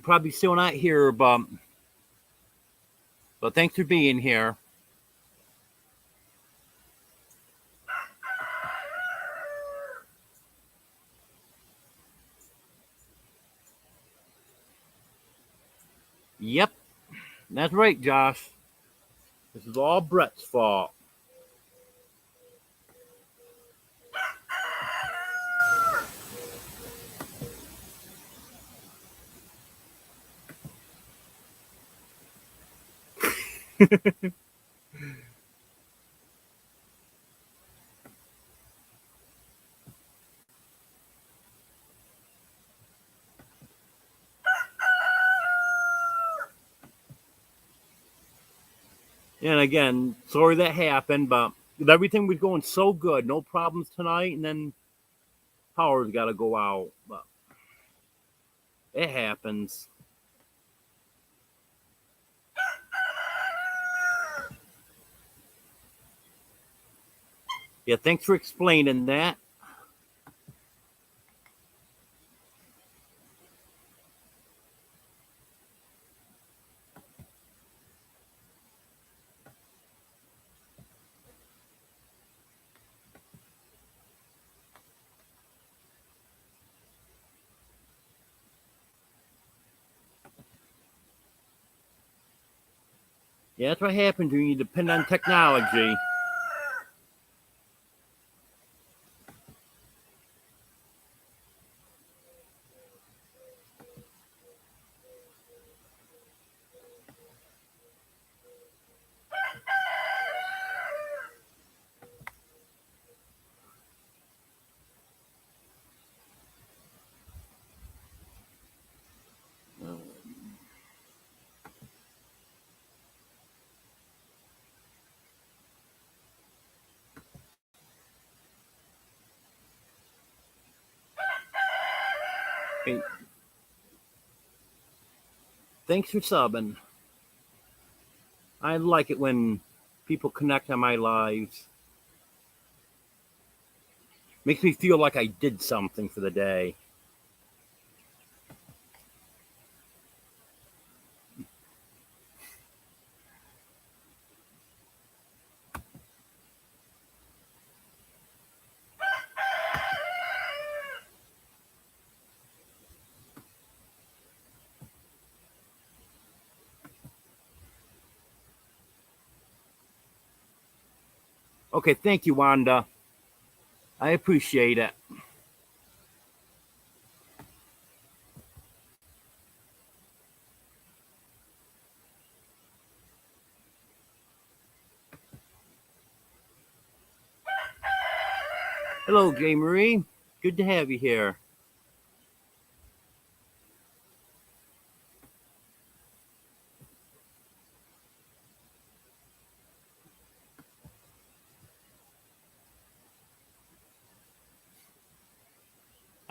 probably still not here, but thanks for being here. Yep, that's right, Josh. This is all Brett's fault. And again, sorry that happened, but everything was going so good, no problems tonight, and then power's got to go out. But it happens. Yeah, thanks for explaining that. Yeah, that's what happens when you depend on technology. Hey, thanks for subbing. I like it when people connect on my lives. Makes me feel like I did something for the day. Okay, thank you, Wanda. I appreciate it. Hello, J. Marie. Good to have you here.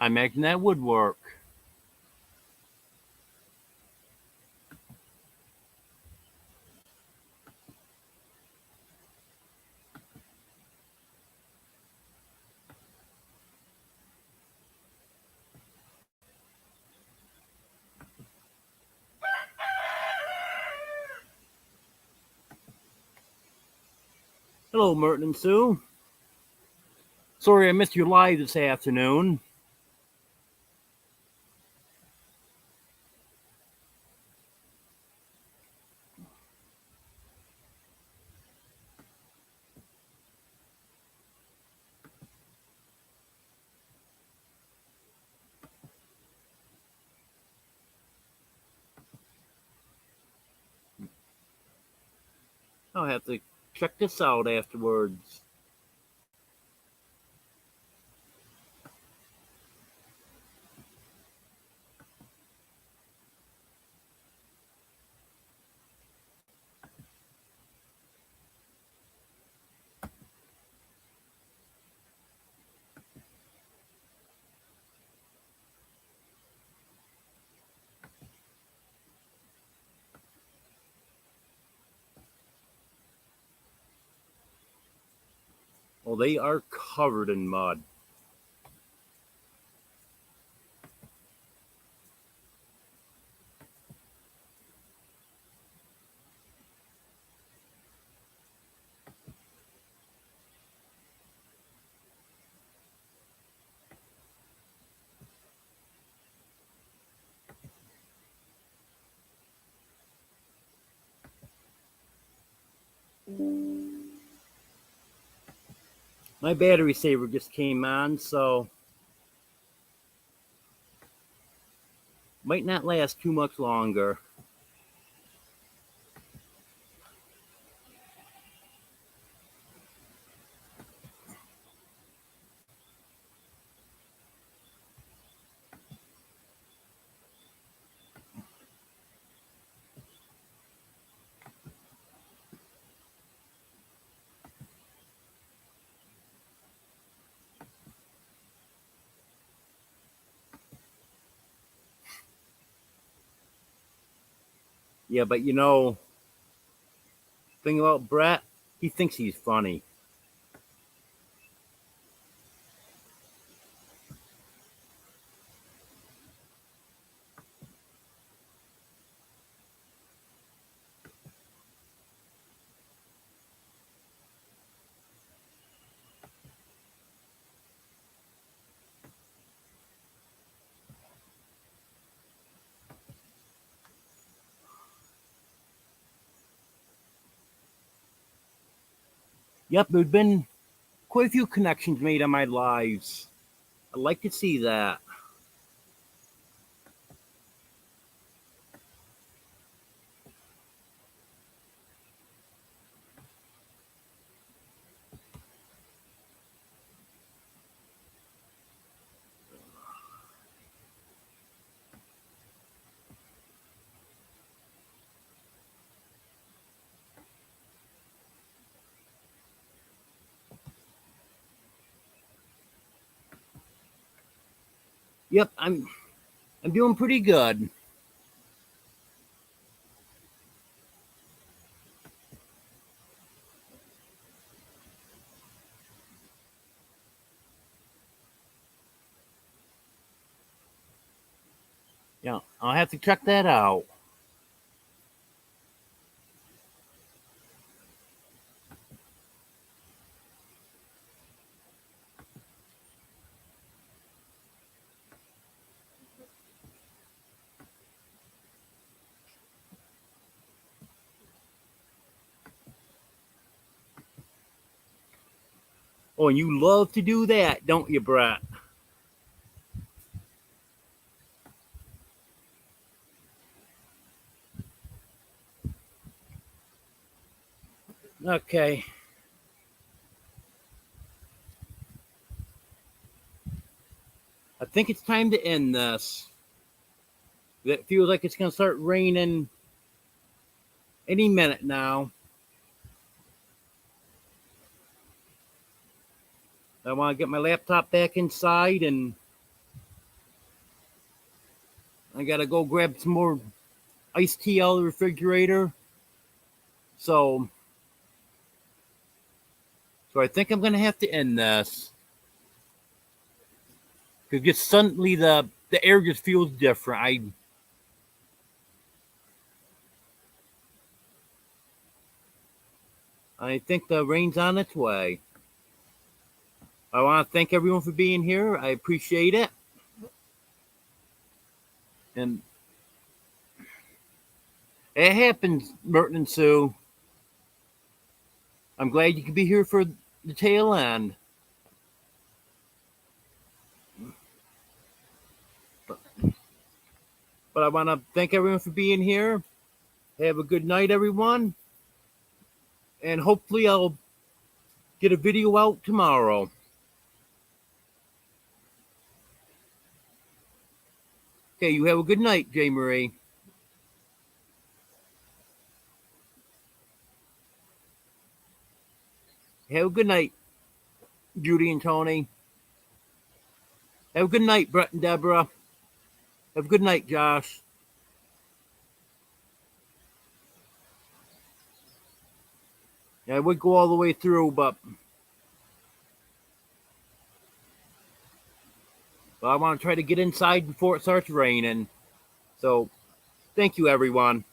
I imagine that would work. Hello, Merton and Sue. Sorry I missed your live this afternoon. I'll have to check this out afterwards. Well, they are covered in mud. My battery saver just came on, so might not last too much longer. Yeah, but thing about Brett, he thinks he's funny. Yep, there's been quite a few connections made on my lives. I'd like to see that. Yep, I'm doing pretty good. Yeah, I'll have to check that out. Oh, and you love to do that, don't you, Brett? Okay. I think it's time to end this. It feels like it's going to start raining any minute now. I want to get my laptop back inside and I gotta go grab some more iced tea out of the refrigerator. So I think I'm gonna have to end this. Because just suddenly the air just feels different. I think the rain's on its way. I want to thank everyone for being here. I appreciate it. And it happens, Merton and Sue. I'm glad you could be here for the tail end. But I want to thank everyone for being here. Have a good night, everyone. And hopefully I'll get a video out tomorrow. Okay, you have a good night, J. Marie. Have a good night, Judy and Tony. Have a good night, Brett and Deborah. Have a good night, Josh. I would go all the way through, but I want to try to get inside before it starts raining. So, thank you, everyone.